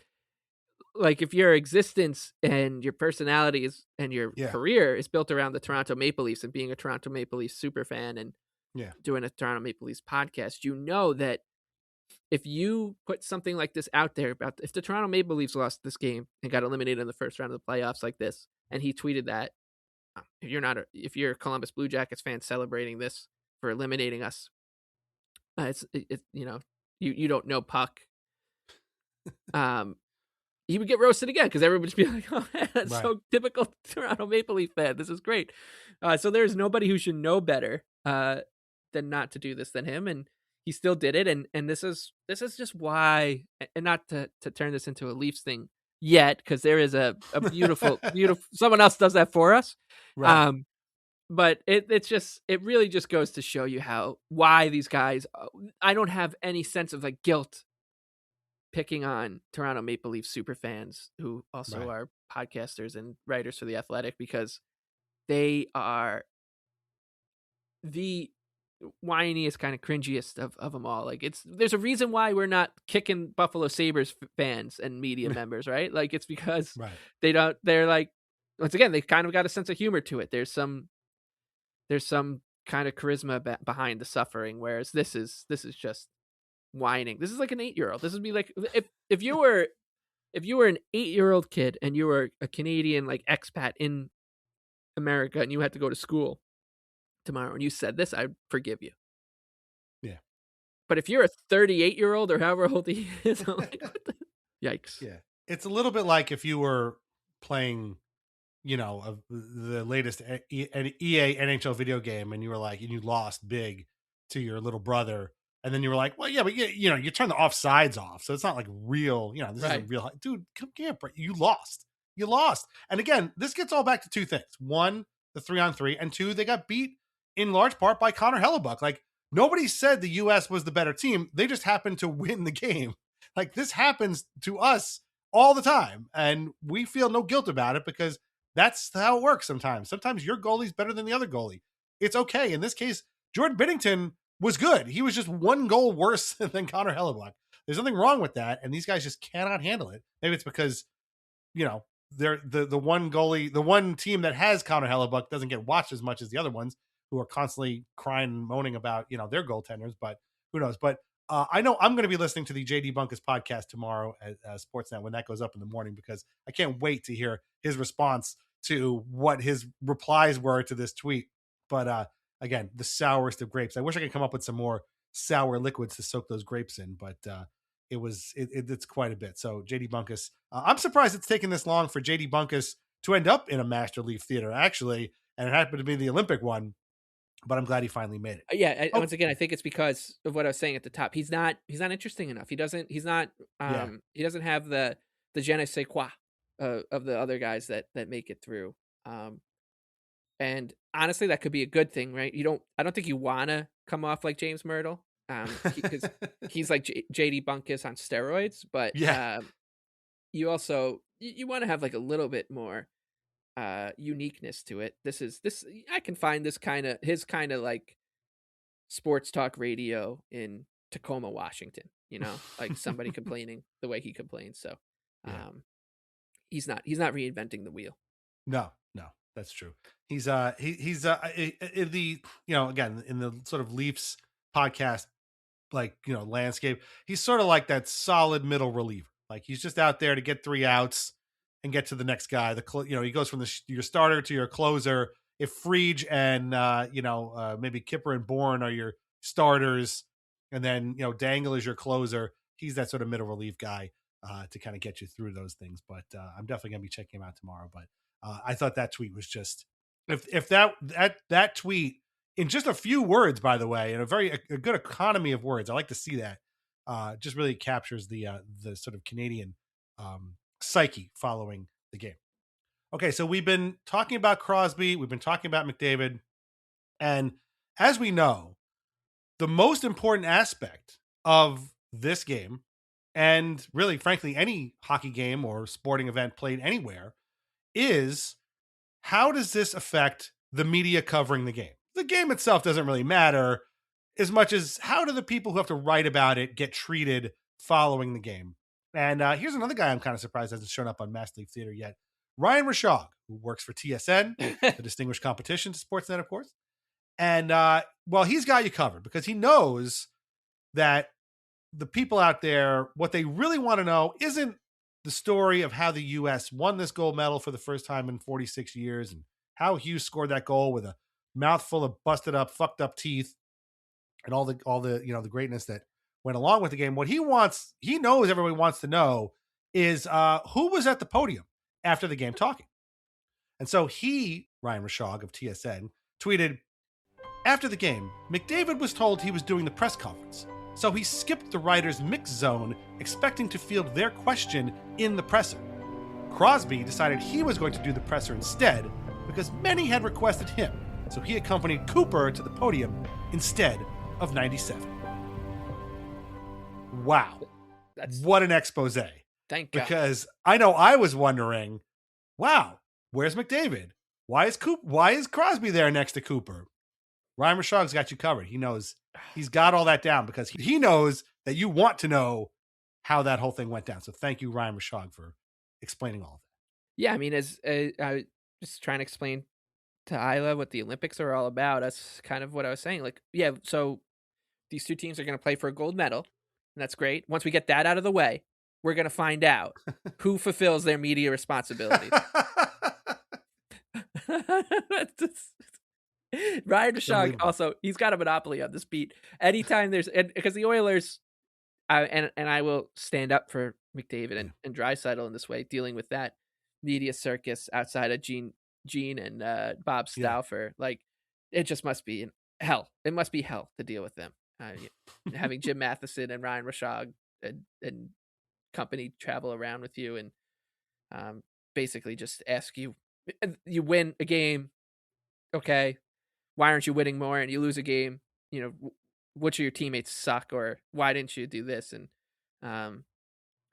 like if your existence and your personality is and your career is built around the Toronto Maple Leafs and being a Toronto Maple Leafs super fan and doing a Toronto Maple Leafs podcast, you know that if you put something like this out there about if the Toronto Maple Leafs lost this game and got eliminated in the first round of the playoffs like this, and he tweeted that, if you're a Columbus Blue Jackets fan celebrating this for eliminating us, you don't know puck. He would get roasted again because everybody would be like, "Oh, man, that's so typical Toronto Maple Leaf fan. This is great." So there's nobody who should know better than not to do this than him, and he still did it. And this is just why, and not to turn this into a Leafs thing yet, because there is a beautiful someone else does that for us. Right. But it really just goes to show you why these guys, I don't have any sense of like guilt picking on Toronto Maple Leaf super fans who also are podcasters and writers for The Athletic, because they are the whiniest, kind of cringiest of them all. Like there's a reason why we're not kicking Buffalo Sabres fans and media members, right? Like it's because they're like, once again, they kind of got a sense of humor to it. There's some kind of charisma behind the suffering, whereas this is just whining. This is like an 8-year-old. This would be like if you were an 8-year-old kid and you were a Canadian like expat in America and you had to go to school tomorrow and you said this, I'd forgive you. Yeah. But if you're a 38-year-old or however old he is, I'm like, what the? Yikes. Yeah. It's a little bit like if you were playing, the latest EA NHL video game and you were like, and you lost big to your little brother. And then you were like, well, yeah, but you turn the offsides off. So it's not like real, this isn't real. Dude, come here. You lost. And again, this gets all back to two things. One, the 3-on-3, and two, they got beat in large part by Connor Hellebuck. Like nobody said the U.S. was the better team. They just happened to win the game. Like this happens to us all the time. And we feel no guilt about it because that's how it works sometimes. Sometimes your goalie's better than the other goalie. It's okay. In this case, Jordan Binnington was good. He was just one goal worse than Connor Hellebuck. There's nothing wrong with that. And these guys just cannot handle it. Maybe it's because, they're the one goalie, the one team that has Connor Hellebuck doesn't get watched as much as the other ones who are constantly crying and moaning about their goaltenders. But who knows? But I know I'm going to be listening to the JD Bunkus podcast tomorrow at Sportsnet when that goes up in the morning, because I can't wait to hear his response to what his replies were to this tweet. But again, the sourest of grapes. I wish I could come up with some more sour liquids to soak those grapes in, but it's quite a bit. So JD Bunkus, I'm surprised it's taken this long for JD Bunkus to end up in a Master Leaf Theater, actually, and it happened to be the Olympic one. But I'm glad he finally made it. Yeah, once again, I think it's because of what I was saying at the top. He's not interesting enough. He doesn't have the je ne sais quoi of the other guys that make it through. And honestly, that could be a good thing, right? I don't think you want to come off like James Myrtle, because he's like JD Bunkus on steroids. But you also you want to have like a little bit more uniqueness to it. This I can find his kind of like sports talk radio in Tacoma, Washington, like somebody complaining the way he complains. So he's not reinventing the wheel. No, that's true. He's in the again, in the sort of Leafs podcast landscape, he's sort of like that solid middle reliever. Like, he's just out there to get 3 outs and get to the next guy. He goes from your starter to your closer. If Frege and maybe Kipper and Bourne are your starters, and then Dangle is your closer, he's that sort of middle relief guy to kind of get you through those things. But I'm definitely gonna be checking him out tomorrow. But I thought that tweet was just, if that tweet in just a few words, by the way, in a good economy of words, I like to see that. Just really captures the sort of Canadian psyche following the game. Okay, so we've been talking about Crosby, we've been talking about McDavid, and as we know, the most important aspect of this game, and really, frankly, any hockey game or sporting event played anywhere, is how does this affect the media covering the game? The game itself doesn't really matter as much as how do the people who have to write about it get treated following the game. And here's another guy I'm kind of surprised hasn't shown up on Master League Theater yet. Ryan Rashog, who works for TSN, the Distinguished Competition to Sportsnet, of course. And, he's got you covered because he knows that the people out there, what they really want to know isn't the story of how the U.S. won this gold medal for the first time in 46 years and how Hughes scored that goal with a mouthful of busted up, fucked up teeth and all the the greatness that went along with the game. What he knows everybody wants to know is who was at the podium after the game talking. And so Ryan Rashog of TSN, tweeted, after the game, McDavid was told he was doing the press conference, so he skipped the writer's mix zone, expecting to field their question in the presser. Crosby decided he was going to do the presser instead because many had requested him, so he accompanied Cooper to the podium instead of 97. Wow. What an expose. Thank God. Because I know I was wondering, wow, where's McDavid? Why is Crosby there next to Cooper? Ryan Rashog's got you covered. He knows, he's got all that down because he knows that you want to know how that whole thing went down. So thank you, Ryan Rashog, for explaining all of that. Yeah, I mean, as I was just trying to explain to Isla what the Olympics are all about, that's kind of what I was saying. Like, yeah, so these two teams are going to play for a gold medal, and that's great. Once we get that out of the way, we're going to find out who fulfills their media responsibilities. Ryan Rashog also, he's got a monopoly on this beat. Anytime because the Oilers, and I will stand up for McDavid and Draisaitl in this way, dealing with that media circus outside of Gene and Bob Stauffer. Like, it just must be hell. It must be hell to deal with them. Having Jim Matheson and Ryan Rashog and company travel around with you and basically just ask you win a game, okay, why aren't you winning more? And you lose a game, which of your teammates suck, or why didn't you do this? And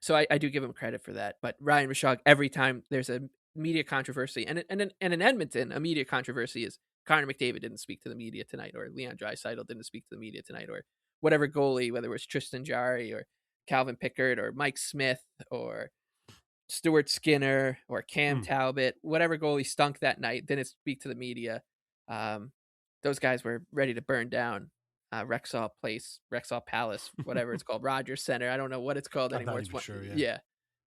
so I do give him credit for that. But Ryan Rashog, every time there's a media controversy, and in Edmonton, a media controversy is Connor McDavid didn't speak to the media tonight, or Leon Draisaitl didn't speak to the media tonight, or whatever goalie, whether it was Tristan Jarry or Calvin Pickard or Mike Smith or Stuart Skinner or Cam Hmm. Talbot, whatever goalie stunk that night, didn't speak to the media. Those guys were ready to burn down Rexall Place, Rexall Palace, whatever it's called, Rogers Center. I don't know what it's called I'm not anymore. even sure. Yeah. Yeah.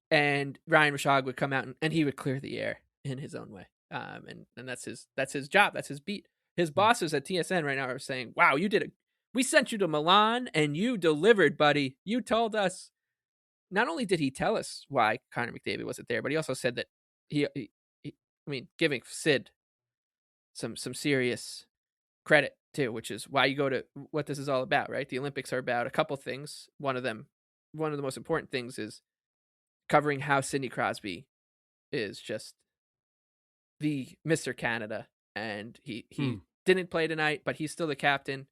And Ryan Rishaug would come out and he would clear the air in his own way. And that's his job. That's his beat. His bosses at TSN right now are saying, "Wow, you did it. We sent you to Milan and you delivered, buddy. You told us." Not only did he tell us why Connor McDavid wasn't there, but he also said that he I mean, giving Sid some serious credit too, which is why you go to what this is all about, right? The Olympics are about a couple things. One of the most important things is covering how Sidney Crosby is just the Mr. Canada, and he didn't play tonight, but he's still the captain.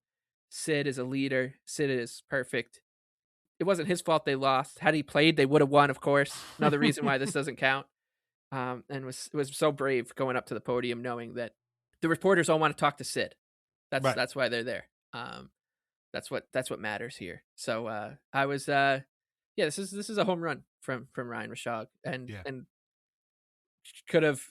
Sid is a leader. Sid is perfect. It wasn't his fault they lost. Had he played, they would have won, of course. Another reason why this doesn't count. And was so brave going up to the podium, knowing that the reporters all want to talk to Sid. That's why they're there. That's what matters here. So I was this is a home run from Ryan Rishaug, and could have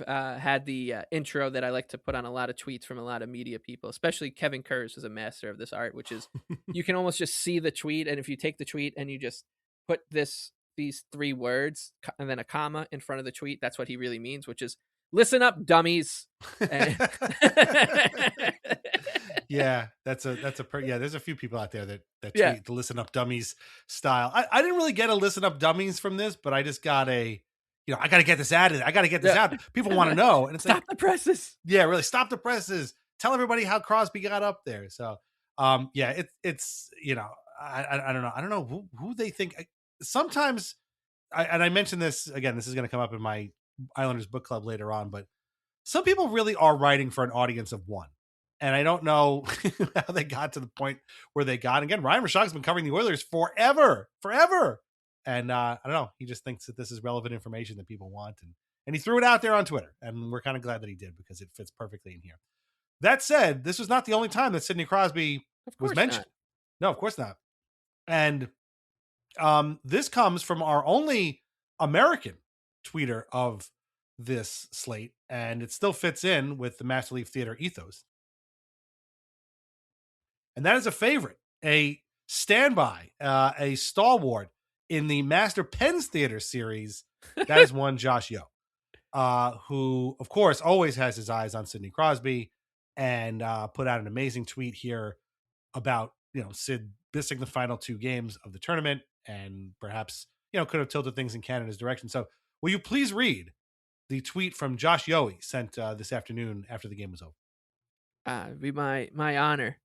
had the intro that I like to put on a lot of tweets from a lot of media people, especially Kevin Kurz is a master of this art, which is you can almost just see the tweet. And if you take the tweet and you just put these 3 words and then a comma in front of the tweet, that's what he really means, which is listen up, dummies. Yeah, there's a few people out there that tweet the listen up dummies style. I didn't really get a listen up dummies from this, but I just got I got to get this out. I got to get this out. People want to know. And it's stop the presses. Yeah, really. Stop the presses. Tell everybody how Crosby got up there. So, it's I don't know. I don't know who they think. Sometimes, I mentioned this again. This is going to come up in my Islanders book club later on. But some people really are writing for an audience of one, and I don't know how they got to the point where they got. Again, Ryan Rishaug's been covering the Oilers forever. And I don't know. He just thinks that this is relevant information that people want. And he threw it out there on Twitter. And we're kind of glad that he did because it fits perfectly in here. That said, this was not the only time that Sidney Crosby was mentioned. No, of course not. And this comes from our only American tweeter of this slate. And it still fits in with the Master Leaf Theater ethos. And that is a favorite, a standby, a stalwart in the Master Pens Theater series. That is one Josh Yeo, who, of course, always has his eyes on Sidney Crosby and put out an amazing tweet here about, Sid missing the final 2 games of the tournament and perhaps, could have tilted things in Canada's direction. So will you please read the tweet from Josh Yeo sent this afternoon after the game was over? It'd be my honor.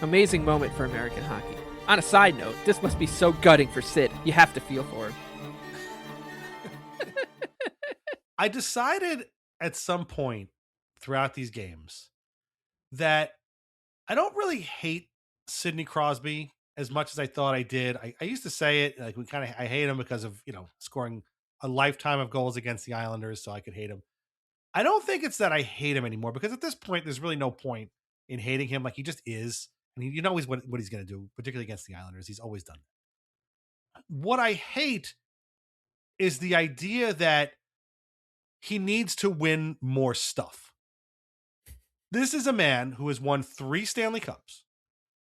Amazing moment for American hockey. On a side note, this must be so gutting for Sid. You have to feel for him. I decided at some point throughout these games that I don't really hate Sidney Crosby as much as I thought I did. I used to say it like I hate him because of, scoring a lifetime of goals against the Islanders, so I could hate him. I don't think it's that I hate him anymore because at this point, there's really no point in hating him. Like he just is. And you know what he's going to do, particularly against the Islanders. He's always done that. What I hate is the idea that he needs to win more stuff. This is a man who has won 3 Stanley Cups,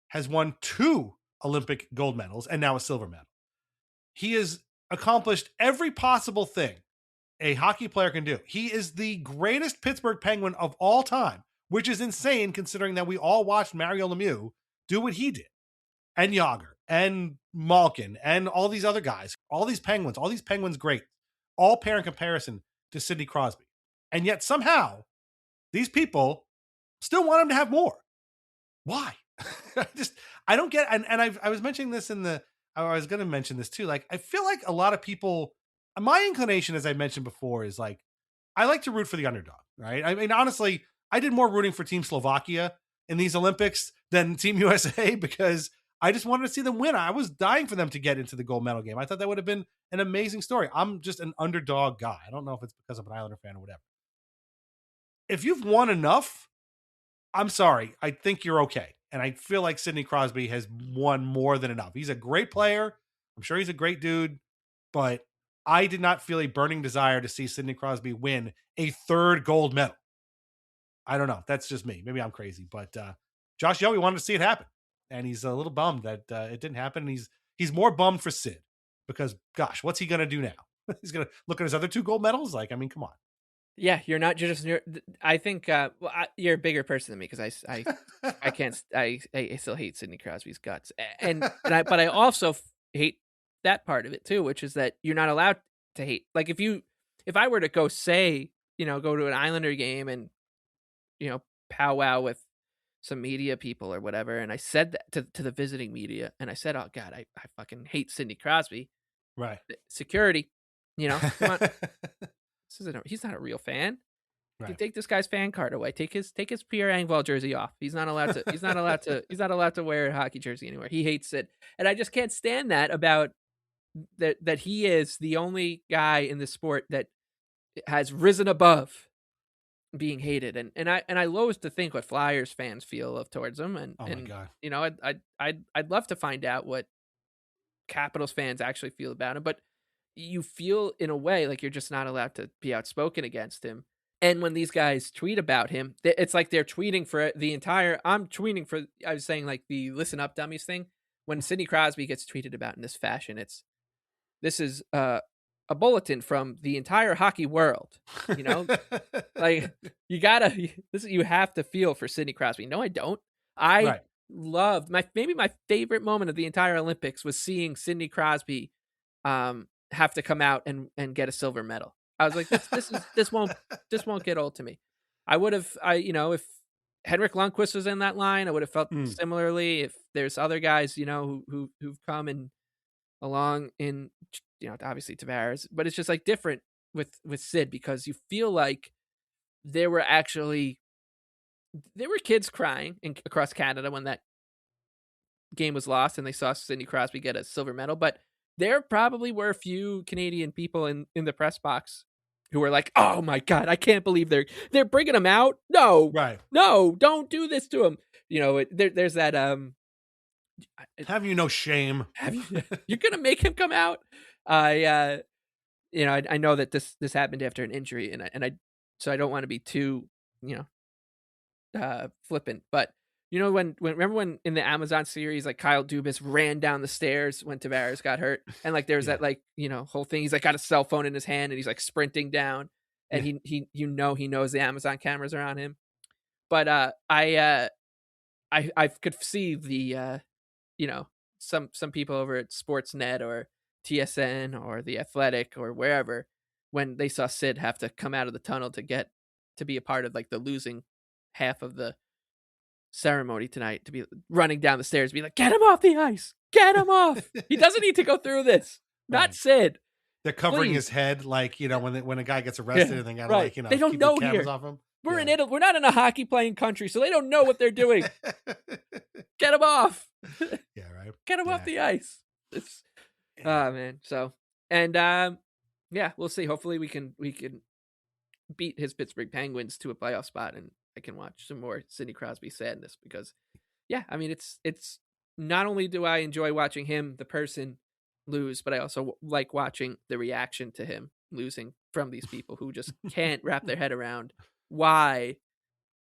has won 2 Olympic gold medals, and now a silver medal. He has accomplished every possible thing a hockey player can do. He is the greatest Pittsburgh Penguin of all time, which is insane considering that we all watched Mario Lemieux do what he did, and Yager, and Malkin, and all these other guys, all these Penguins great, all pair in comparison to Sidney Crosby. And yet somehow these people still want him to have more. Why? I don't get, and I was mentioning this I was going to mention this too. Like, I feel like a lot of people, my inclination, as I mentioned before, is like, I like to root for the underdog, right? I mean, honestly, I did more rooting for Team Slovakia in these Olympics than Team USA because I just wanted to see them win. I was dying for them to get into the gold medal game. I thought that would have been an amazing story. I'm just an underdog guy. I don't know if it's because I'm an Islander fan or whatever. If you've won enough, I'm sorry. I think you're okay. And I feel like Sidney Crosby has won more than enough. He's a great player. I'm sure he's a great dude. but I did not feel a burning desire to see Sidney Crosby win a third gold medal. I don't know. That's just me. Maybe I'm crazy, but Josh Yowie wanted to see it happen, and he's a little bummed that it didn't happen. And he's more bummed for Sid because, gosh, what's he gonna do now? He's gonna look at his other 2 gold medals. Like, I mean, come on. Yeah, you're not just. I think you're a bigger person than me because I can't. I still hate Sidney Crosby's guts, but I also hate that part of it too, which is that you're not allowed to hate. Like if I were to go go to an Islander game and powwow with some media people or whatever, and I said that to the visiting media, and I said, "Oh God, I fucking hate Sidney Crosby." Right. Security, come on. He's not a real fan. Right. Take this guy's fan card away. Take his Pierre Engvall jersey off. He's not allowed to. He's not allowed to wear a hockey jersey anymore. He hates it, and I just can't stand that about that. He is the only guy in the sport that has risen above being hated, and I loathe to think what Flyers fans feel towards him. And oh my God, I'd love to find out what Capitals fans actually feel about him, but you feel in a way like you're just not allowed to be outspoken against him. And when these guys tweet about him, it's like they're tweeting for the entire. I was saying like the listen up dummies thing. When Sidney Crosby gets tweeted about in this fashion, this is a bulletin from the entire hockey world. Like you have to feel for Sidney Crosby. No, I don't. I loved my favorite moment of the entire Olympics was seeing Sidney Crosby have to come out and get a silver medal. I was like, this won't get old to me. I would have, if Henrik Lundqvist was in that line, I would have felt similarly. If there's other guys, who've come and along in, obviously Tavares, but it's just like different with Sid because you feel like there were kids crying across Canada when that game was lost and they saw Sidney Crosby get a silver medal, but there probably were a few Canadian people in the press box who were like, "Oh my God, I can't believe they're bringing him out. No, no, don't do this to him." There's that. Have you no shame? You're gonna make him come out? I know that this happened after an injury, so I don't want to be too flippant, but. Remember when in the Amazon series, like Kyle Dubas ran down the stairs when Tavares got hurt, and like there's that whole thing. He's like got a cell phone in his hand and he's like sprinting down, and he knows the Amazon cameras are on him. But I could see the some people over at Sportsnet or TSN or The Athletic or wherever when they saw Sid have to come out of the tunnel to be a part of like the losing half of the ceremony tonight, to be running down the stairs, be like, "Get him off the ice! Get him off! He doesn't need to go through this. Not Sid." They're covering his head, like when a guy gets arrested, and they gotta they don't keep know the cameras here. off him. We're in Italy. We're not in a hockey playing country, so they don't know what they're doing. Get him off. Yeah, right. Get him off the ice. Man. So we'll see. Hopefully we can beat his Pittsburgh Penguins to a playoff spot, and I can watch some more Sidney Crosby sadness because, I mean, it's not only do I enjoy watching him, the person, lose, but I also like watching the reaction to him losing from these people who just can't wrap their head around why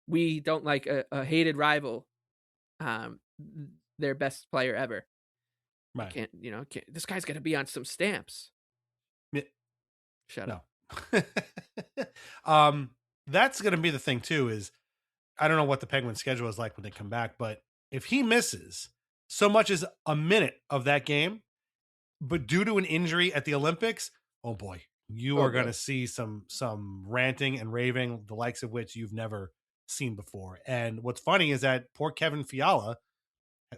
we don't like a hated rival, their best player ever. Right. This guy's got to be on some stamps. Yeah. Shut up. That's going to be the thing too, is I don't know what the Penguins schedule is like when they come back, but if he misses so much as a minute of that game, but due to an injury at the Olympics, oh boy, you are going to see some ranting and raving, the likes of which you've never seen before. And what's funny is that poor Kevin Fiala,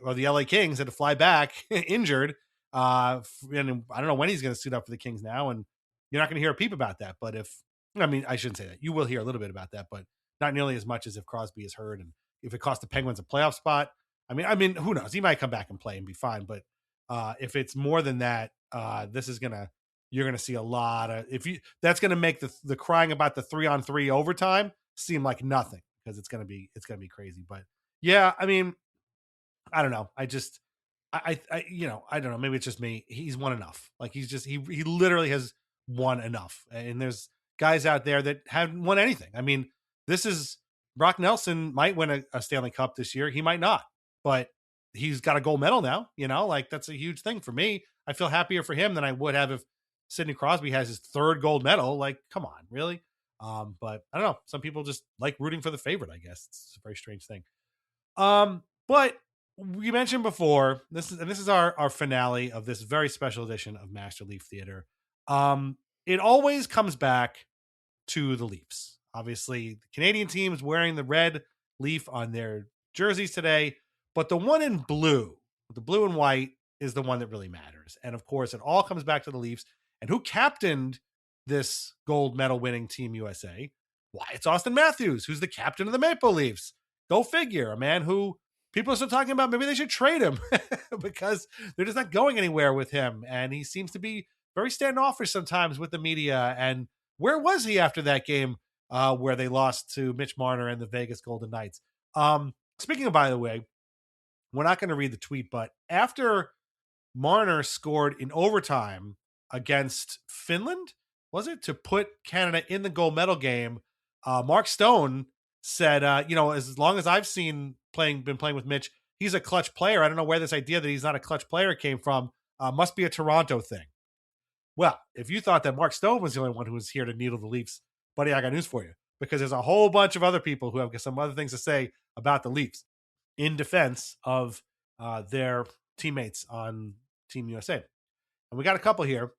or the LA Kings, had to fly back injured. And I don't know when he's going to suit up for the Kings now, and you're not going to hear a peep about that. But I shouldn't say that. You will hear a little bit about that, but not nearly as much as if Crosby is hurt and if it costs the Penguins a playoff spot. I mean, who knows? He might come back and play and be fine. But if it's more than that, you're gonna see a lot of that's gonna make the crying about the 3-on-3 overtime seem like nothing, because it's gonna be crazy. But yeah, I mean, I don't know. I don't know. Maybe it's just me. He's won enough. Like he literally has won enough. And there's guys out there that haven't won anything. I mean, this is Brock Nelson might win a Stanley Cup this year. He might not, but he's got a gold medal now. Like that's a huge thing for me. I feel happier for him than I would have if Sidney Crosby has his third gold medal. Like, come on, really? But I don't know. Some people just like rooting for the favorite. I guess it's a very strange thing. But we mentioned before, this is our finale of this very special edition of Master Leaf Theater. It always comes back to the Leafs. Obviously, the Canadian team is wearing the red leaf on their jerseys today, but the one in blue, the blue and white, is the one that really matters. And of course, it all comes back to the Leafs. And who captained this gold medal winning Team USA? Why, it's Austin Matthews, who's the captain of the Maple Leafs. Go figure, a man who people are still talking about maybe they should trade him because they're just not going anywhere with him. And he seems to be very standoffish sometimes with the media. And where was he after that game where they lost to Mitch Marner and the Vegas Golden Knights? Speaking of, by the way, we're not going to read the tweet, but after Marner scored in overtime against Finland, was it, to put Canada in the gold medal game, Mark Stone said, as long as I've been playing with Mitch, he's a clutch player. I don't know where this idea that he's not a clutch player came from. Must be a Toronto thing. Well, if you thought that Mark Stone was the only one who was here to needle the Leafs, buddy, I got news for you, because there's a whole bunch of other people who have some other things to say about the Leafs in defense of their teammates on Team USA. And we got a couple here.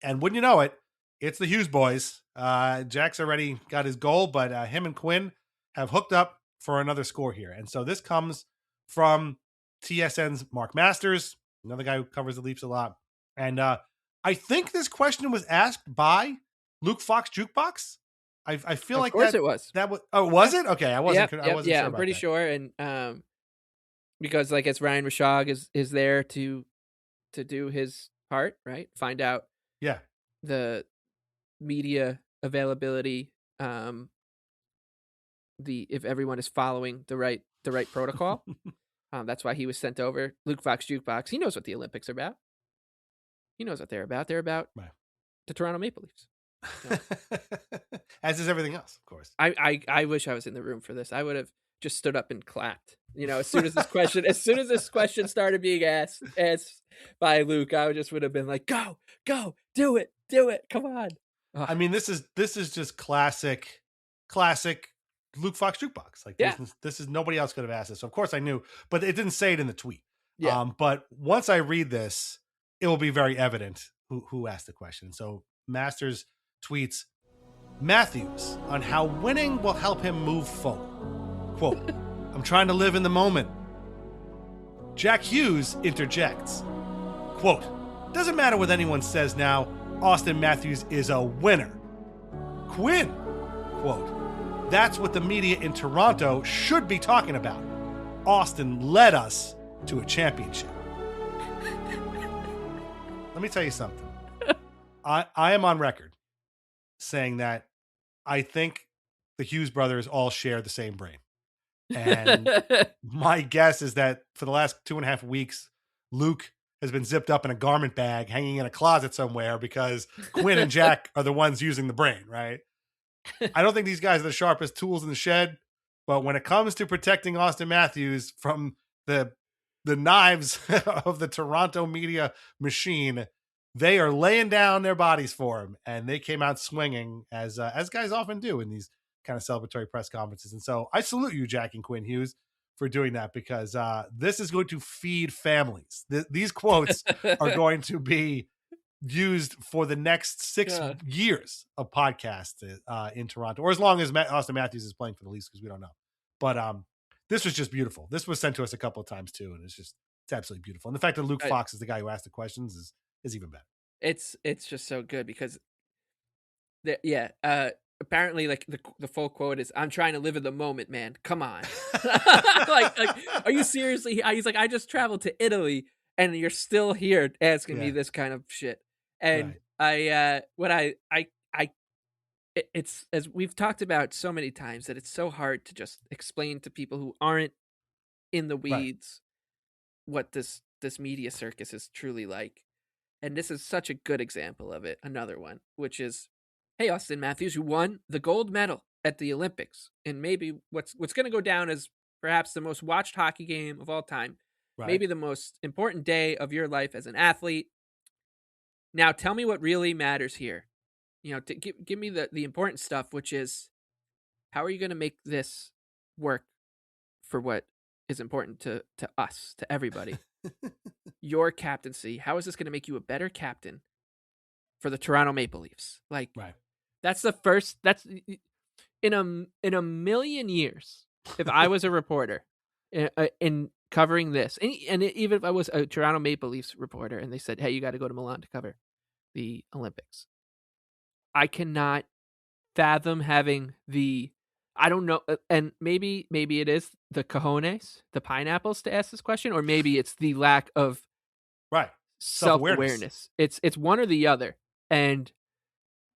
And wouldn't you know it, it's the Hughes boys. Jack's already got his goal, but him and Quinn have hooked up for another score here. And so this comes from TSN's Mark Masters, another guy who covers the Leafs a lot. And I think this question was asked by Luke Fox Jukebox. I feel like it was. That was. Oh, was it? Okay, I wasn't. I wasn't sure. I'm pretty sure. And because I guess Ryan Rashog is there to do his part, right? Find out. Yeah. The media availability, if everyone is following the right protocol. That's why he was sent over. Luke Fox Jukebox. He knows what the Olympics are about. He knows what they're about. They're about the Toronto Maple Leafs. As is everything else, of course. I wish I was in the room for this. I would have just stood up and clapped. As soon as this question started being asked by Luke, I would have been like, go, do it, come on. I mean, this is just classic Luke Fox Jukebox. Like, this is nobody else could have asked this. So of course I knew, but it didn't say it in the tweet. Yeah. But once I read this, it will be very evident who asked the question. So Masters tweets Matthews on how winning will help him move forward. Quote, I'm trying to live in the moment. Jack Hughes interjects. Quote, doesn't matter what anyone says now, Austin Matthews is a winner. Quinn, quote, that's what the media in Toronto should be talking about. Austin led us to a championship. Let me tell you something. I am on record saying that I think the Hughes brothers all share the same brain. And my guess is that for the last 2.5 weeks, Luke has been zipped up in a garment bag hanging in a closet somewhere because Quinn and Jack are the ones using the brain, right? I don't think these guys are the sharpest tools in the shed, but when it comes to protecting Austin Matthews from the knives of the Toronto media machine, they are laying down their bodies for him, and they came out swinging as guys often do in these kind of celebratory press conferences. And so I salute you, Jack and Quinn Hughes, for doing that, because this is going to feed families. These quotes are going to be used for the next 6 years of podcasts in Toronto, or as long as Austin Matthews is playing for the Leafs, because we don't know. But this was just beautiful. This was sent to us a couple of times too, and it's absolutely beautiful. And the fact that Luke Fox is the guy who asked the questions is even better. It's just so good because apparently like the full quote is, I'm trying to live in the moment, man. Come on. like are you seriously? He's like, I just traveled to Italy and you're still here asking me this kind of shit. And it's, as we've talked about so many times, that it's so hard to just explain to people who aren't in the weeds what this media circus is truly like. And this is such a good example of it. Another one, which is, hey, Austin Matthews, you won the gold medal at the Olympics, and maybe what's going to go down as perhaps the most watched hockey game of all time, Right. maybe the most important day of your life as an athlete. Now, tell me what really matters here. Give me the important stuff, which is, how are you going to make this work for what is important to us, to everybody? Your captaincy. How is this going to make you a better captain for the Toronto Maple Leafs? Like, Right. that's the first. That's in a million years. If I was a reporter in covering this, and even if I was a Toronto Maple Leafs reporter, and they said, "Hey, you got to go to Milan to cover the Olympics," I cannot fathom having the. I don't know, and maybe it is the cojones, the pineapples, to ask this question, or maybe it's the lack of self-awareness. It's one or the other, and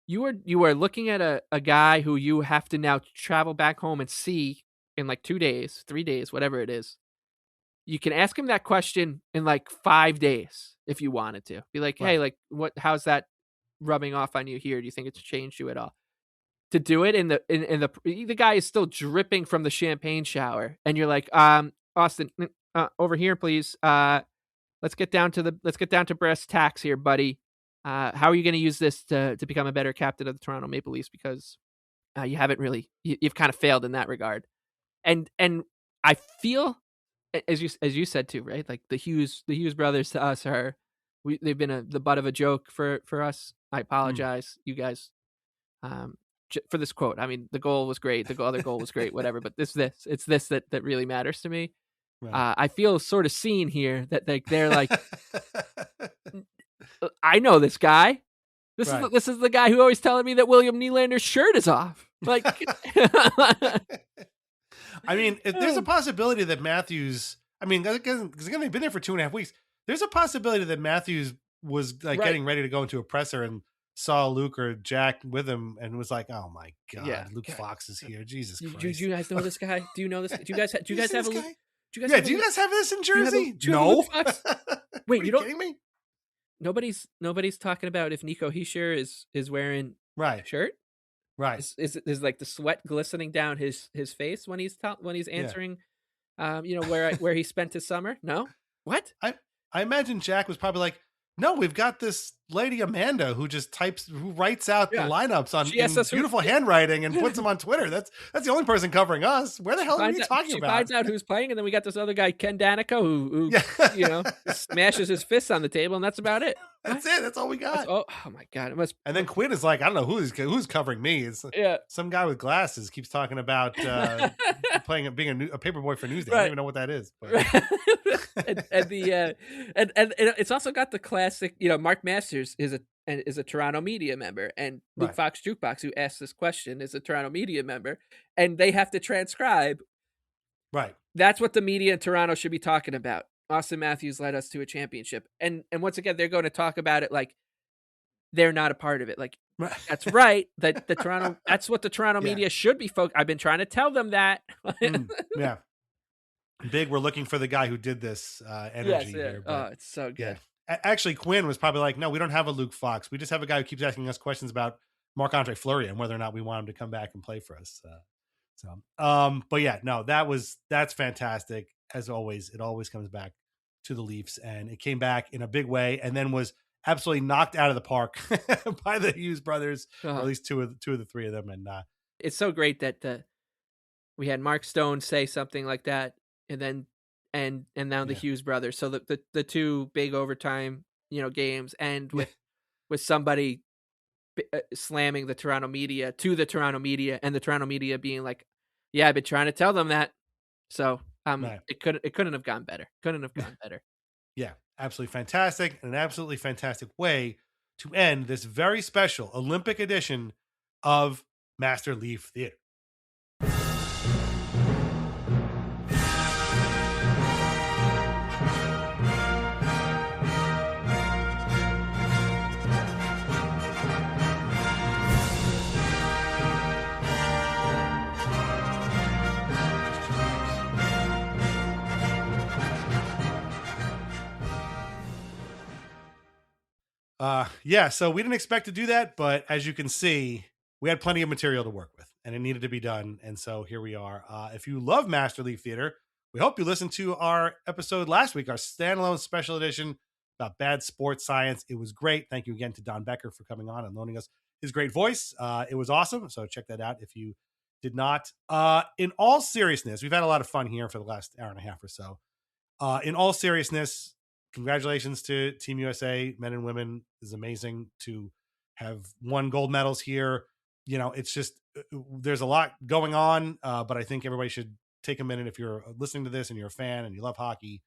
you are looking at a guy who you have to now travel back home and see in like 2 days, 3 days, whatever it is. You can ask him that question in like 5 days if you wanted to. Be like, hey, like, how's that rubbing off on you here? Do you think it's changed you at all? To do it in the guy is still dripping from the champagne shower, and you're like, Austin, over here, please. Let's get down to brass tacks here, buddy. How are you going to use this to become a better captain of the Toronto Maple Leafs? Because you haven't really, you've kind of failed in that regard. And I feel, as you said too, right? Like the Hughes brothers to us they've been the butt of a joke for us. I apologize, you guys, for this quote. I mean, the goal was great. The other goal was great, whatever. But it's this that really matters to me. Right. I feel sort of seen here that they're like, I know this guy. This is the guy who always telling me that William Nylander's shirt is off. Like, I mean, if there's a possibility that Matthews. I mean, because they've been there for 2.5 weeks. There's a possibility that Matthews was like getting ready to go into a presser and saw Luke or Jack with him and was like, "Oh my god, Luke Fox is here! Jesus Christ!" Do you guys know this guy? Do you know this? Do you guys have a Luke? Do you guys have this in Jersey? No. Wait, you don't? Kidding me? Nobody's talking about if Nico Hischier is wearing a shirt. Right. Is like the sweat glistening down his face when he's answering, where he spent his summer. No. What? I imagine Jack was probably like, no, we've got this lady Amanda who writes out the lineups in beautiful handwriting and puts them on Twitter. That's the only person covering us. Where the hell are you talking about? She finds out who's playing, and then we got this other guy, Ken Danica, who smashes his fists on the table, and that's about it. That's it. That's all we got. Oh my god! And then Quinn is like, I don't know who's covering me. It's some guy with glasses keeps talking about being a paperboy for Newsday. I don't even know what that is. But. and it's also got the classic. Mark Masters is a Toronto media member, and Luke Fox Jukebox, who asked this question, is a Toronto media member, and they have to transcribe. Right. That's what the media in Toronto should be talking about. Austin Matthews led us to a championship. And once again, they're going to talk about it like they're not a part of it. Like, that's right. That's what the Toronto media should be focused. I've been trying to tell them that. Yeah. Big, we're looking for the guy who did this energy here. But, it's so good. Yeah. Actually, Quinn was probably like, no, we don't have a Luke Fox. We just have a guy who keeps asking us questions about Marc-Andre Fleury and whether or not we want him to come back and play for us. But yeah, no, that's fantastic. As always, it always comes back to the Leafs, and it came back in a big way, and then was absolutely knocked out of the park by the Hughes brothers, or at least two of the three of them. And it's so great that we had Mark Stone say something like that, and then and now the Hughes brothers. So the two big overtime games end with somebody slamming the Toronto media to the Toronto media, and the Toronto media being like, "Yeah, I've been trying to tell them that." So. It couldn't have gone better. Yeah, absolutely fantastic. An absolutely fantastic way to end this very special Olympic edition of Master Leaf Theater. Yeah, so we didn't expect to do that, but as you can see, we had plenty of material to work with and it needed to be done. And so here we are. If you love Master League Theater, we hope you listened to our episode last week, our standalone special edition about bad sports science. It was great. Thank you again to Don Becker for coming on and loaning us his great voice. It was awesome. So check that out if you did not. In all seriousness, we've had a lot of fun here for the last hour and a half or so. In all seriousness, congratulations to Team USA, men and women. It's amazing to have won gold medals here. You know, it's just there's a lot going on, but I think everybody should take a minute if you're listening to this and you're a fan and you love hockey.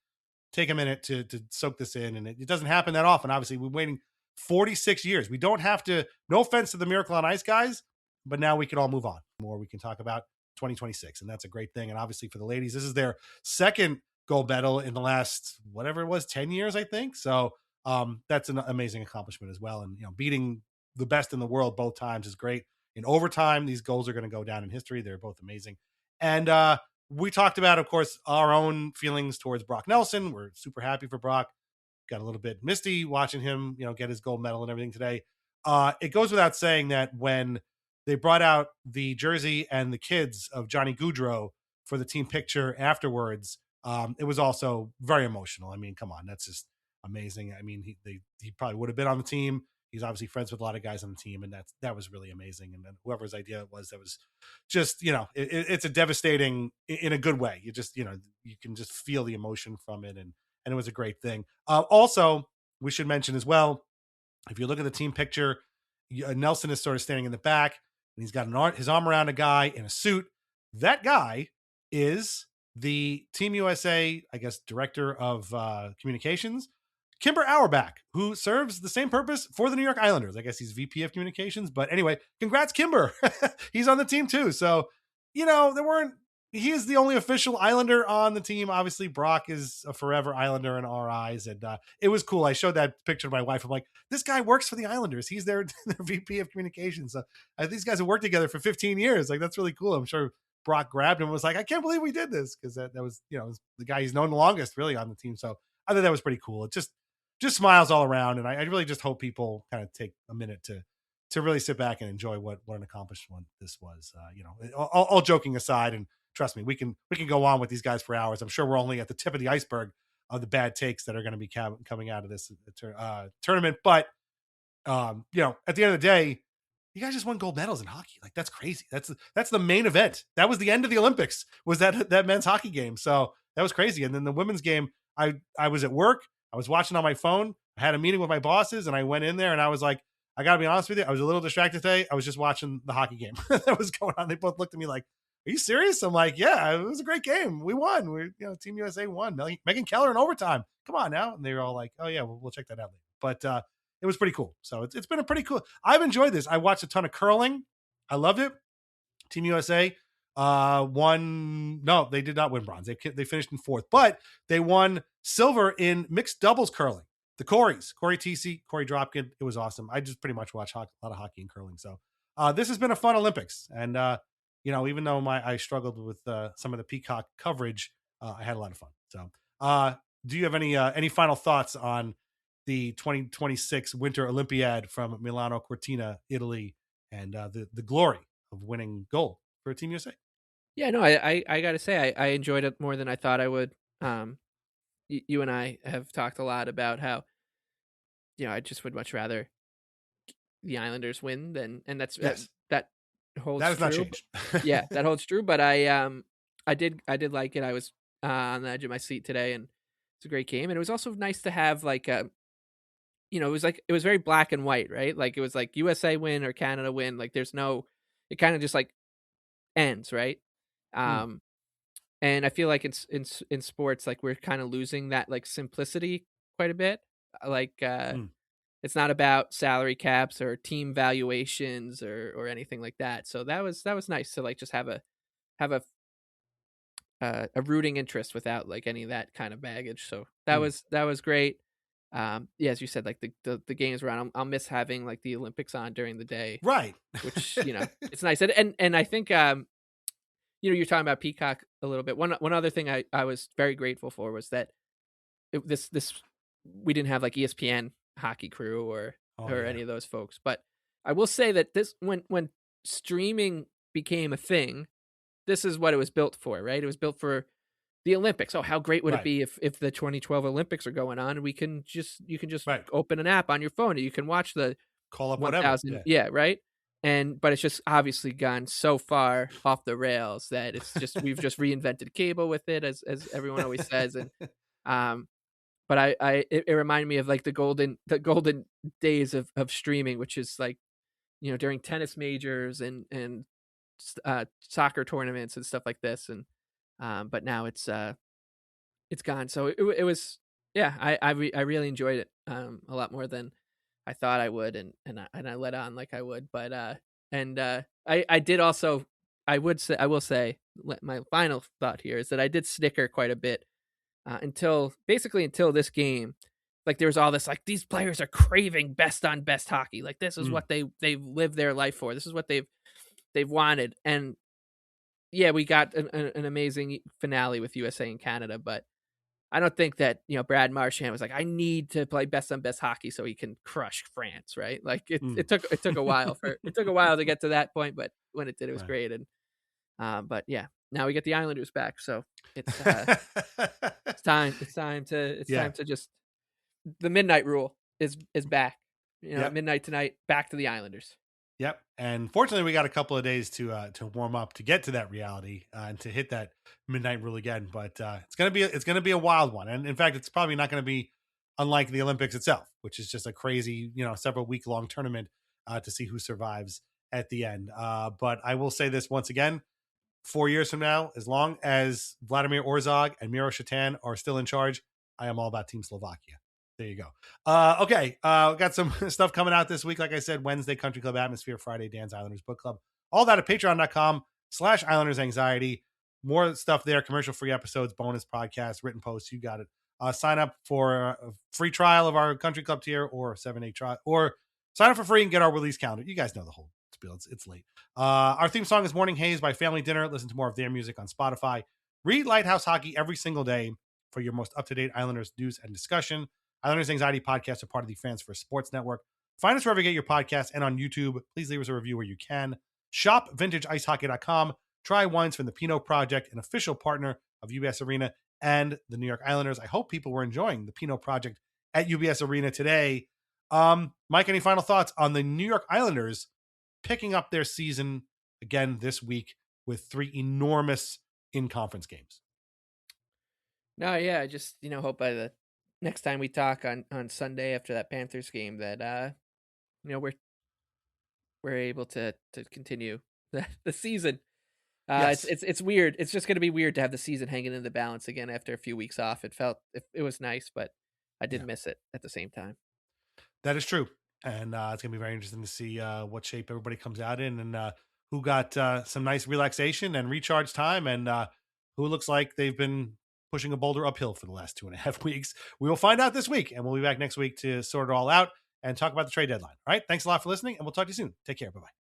Take a minute to soak this in, and it doesn't happen that often. Obviously, we're waiting 46 years. We don't have to. No offense to the Miracle on Ice guys, but now we can all move on. More we can talk about 2026, and that's a great thing. And obviously for the ladies, this is their second gold medal in the last whatever it was 10 years, I think. So that's an amazing accomplishment as well. And beating the best in the world both times is great. In overtime, these goals are going to go down in history. They're both amazing. And we talked about, of course, our own feelings towards Brock Nelson. We're super happy for Brock. Got a little bit misty watching him get his gold medal and everything today. It goes without saying that when they brought out the jersey and the kids of Johnny Gaudreau for the team picture afterwards, it was also very emotional. I mean, come on, that's just amazing. I mean, he probably would have been on the team. He's obviously friends with a lot of guys on the team, and that was really amazing. And then whoever's idea it was, that was just it's a devastating in a good way. You just you can just feel the emotion from it, and it was a great thing. Also, we should mention as well, if you look at the team picture, Nelson is sort of standing in the back, and he's got his arm around a guy in a suit. That guy is the Team USA, I guess, director of communications, Kimber Auerbach, who serves the same purpose for the New York Islanders. I guess he's VP of communications, but anyway, congrats, Kimber. He's on the team too. So, he is the only official Islander on the team. Obviously, Brock is a forever Islander in our eyes. And it was cool. I showed that picture to my wife. I'm like, this guy works for the Islanders. He's their VP of communications. So these guys have worked together for 15 years. Like, that's really cool. I'm sure Brock grabbed him and was like, I can't believe we did this. Because that was, was the guy he's known the longest really on the team. So I thought that was pretty cool. It just smiles all around. And I really just hope people kind of take a minute to really sit back and enjoy what an accomplishment this was. All joking aside, and trust me, we can go on with these guys for hours. I'm sure we're only at the tip of the iceberg of the bad takes that are going to be coming out of this tournament. But at the end of the day, you guys just won gold medals in hockey. Like, that's crazy. That's the main event. That was the end of the Olympics, was that men's hockey game. So that was crazy. And then the women's game, I was at work. I was watching on my phone. I had a meeting with my bosses, and I went in there and I was like, I got to be honest with you, I was a little distracted today. I was just watching the hockey game that was going on. They both looked at me like, are you serious? I'm like, yeah, it was a great game. We won. Team USA won. Megan Keller in overtime. Come on now. And they were all like, oh yeah, we'll check that out later. But it was pretty cool. So it's been a pretty cool. I've enjoyed this. I watched a ton of curling. I loved it. Team USA won. No, they did not win bronze. They finished in fourth, but they won silver in mixed doubles curling. The Corey Tisi, Corey Dropkin. It was awesome. I just pretty much watch a lot of hockey and curling. So this has been a fun Olympics. And, even though I struggled with some of the Peacock coverage, I had a lot of fun. So do you have any final thoughts on the 2026 Winter Olympiad from Milano Cortina, Italy, and the glory of winning gold for Team USA? Yeah, no, I got to say, I enjoyed it more than I thought I would. You and I have talked a lot about how, I just would much rather the Islanders win and that's yes. that holds that has true. Not changed. Yeah, that holds true. But I did like it. I was on the edge of my seat today, and it's a great game. And it was also nice to have like it was very black and white, right? Like it was like USA win or Canada win. Like there's no, it kind of just like ends, right? And I feel like in sports, like we're kind of losing that like simplicity quite a bit. Like it's not about salary caps or team valuations or anything like that. So that was nice to like just have a rooting interest without like any of that kind of baggage. So that was great. As you said, like the games around, I'll miss having like the Olympics on during the day, right? Which it's nice. And I think you're talking about Peacock a little bit. One other thing I was very grateful for was that this we didn't have like ESPN hockey crew or or yeah. any of those folks. But I will say that this when streaming became a thing, this is what it was built for, right? It was built for the Olympics. Oh, how great would it Right. be if the 2012 Olympics are going on and you can just Right. open an app on your phone and you can watch the Call up whatever. 1000, yeah, right? But it's just obviously gone so far off the rails that it's just we've just reinvented cable with it, as everyone always says. And but it reminded me of like the golden days of streaming, which is like, during tennis majors and soccer tournaments and stuff like this. And but now it's gone. So it was, yeah, I really enjoyed it a lot more than I thought I would, and I let on like I would. But I did also, I will say my final thought here is that I did snicker quite a bit until this game. Like there was all this, like, these players are craving best on best hockey. Like this is what they've lived their life for. This is what they've wanted. And yeah, we got an amazing finale with USA and Canada, but I don't think that, Brad Marchand was like, I need to play best on best hockey so he can crush France, right? Like it took a while to get to that point, but when it did, it was great. And but yeah, now we get the Islanders back, so it's time to just, the midnight rule is back. Midnight tonight, back to the Islanders. Yep. And fortunately, we got a couple of days to warm up to get to that reality and to hit that midnight rule again. But it's gonna be a wild one. And in fact, it's probably not going to be unlike the Olympics itself, which is just a crazy, several week long tournament to see who survives at the end. But I will say this once again: 4 years from now, as long as Vladimir Orzog and Miro Shatan are still in charge, I am all about Team Slovakia. There you go. Okay. We got some stuff coming out this week. Like I said, Wednesday, Country Club Atmosphere, Friday, Dan's Islanders Book Club. All that at patreon.com/Islanders Anxiety. More stuff there, commercial-free episodes, bonus podcasts, written posts. You got it. Sign up for a free trial of our Country Club tier or 7-8 trial, or sign up for free and get our release calendar. You guys know the whole spiel. It's late. Our theme song is Morning Haze by Family Dinner. Listen to more of their music on Spotify. Read Lighthouse Hockey every single day for your most up-to-date Islanders news and discussion. Islanders Anxiety podcasts are part of the Fans for Sports Network. Find us wherever you get your podcasts and on YouTube. Please leave us a review where you can. Shop VintageIceHockey.com. Try wines from the Pinot Project, an official partner of UBS Arena and the New York Islanders. I hope people were enjoying the Pinot Project at UBS Arena today. Mike, any final thoughts on the New York Islanders picking up their season again this week with 3 enormous in-conference games? No, yeah, I just, hope by the next time we talk on Sunday after that Panthers game that we're able to continue the season. Yes. It's weird. It's just going to be weird to have the season hanging in the balance again after a few weeks off. It was nice, but I did miss it at the same time. That is true. And it's going to be very interesting to see what shape everybody comes out in, and who got some nice relaxation and recharge time, and who looks like they've been pushing a boulder uphill for the last 2.5 weeks. We will find out this week, and we'll be back next week to sort it all out and talk about the trade deadline. All right. Thanks a lot for listening, and we'll talk to you soon. Take care. Bye-bye.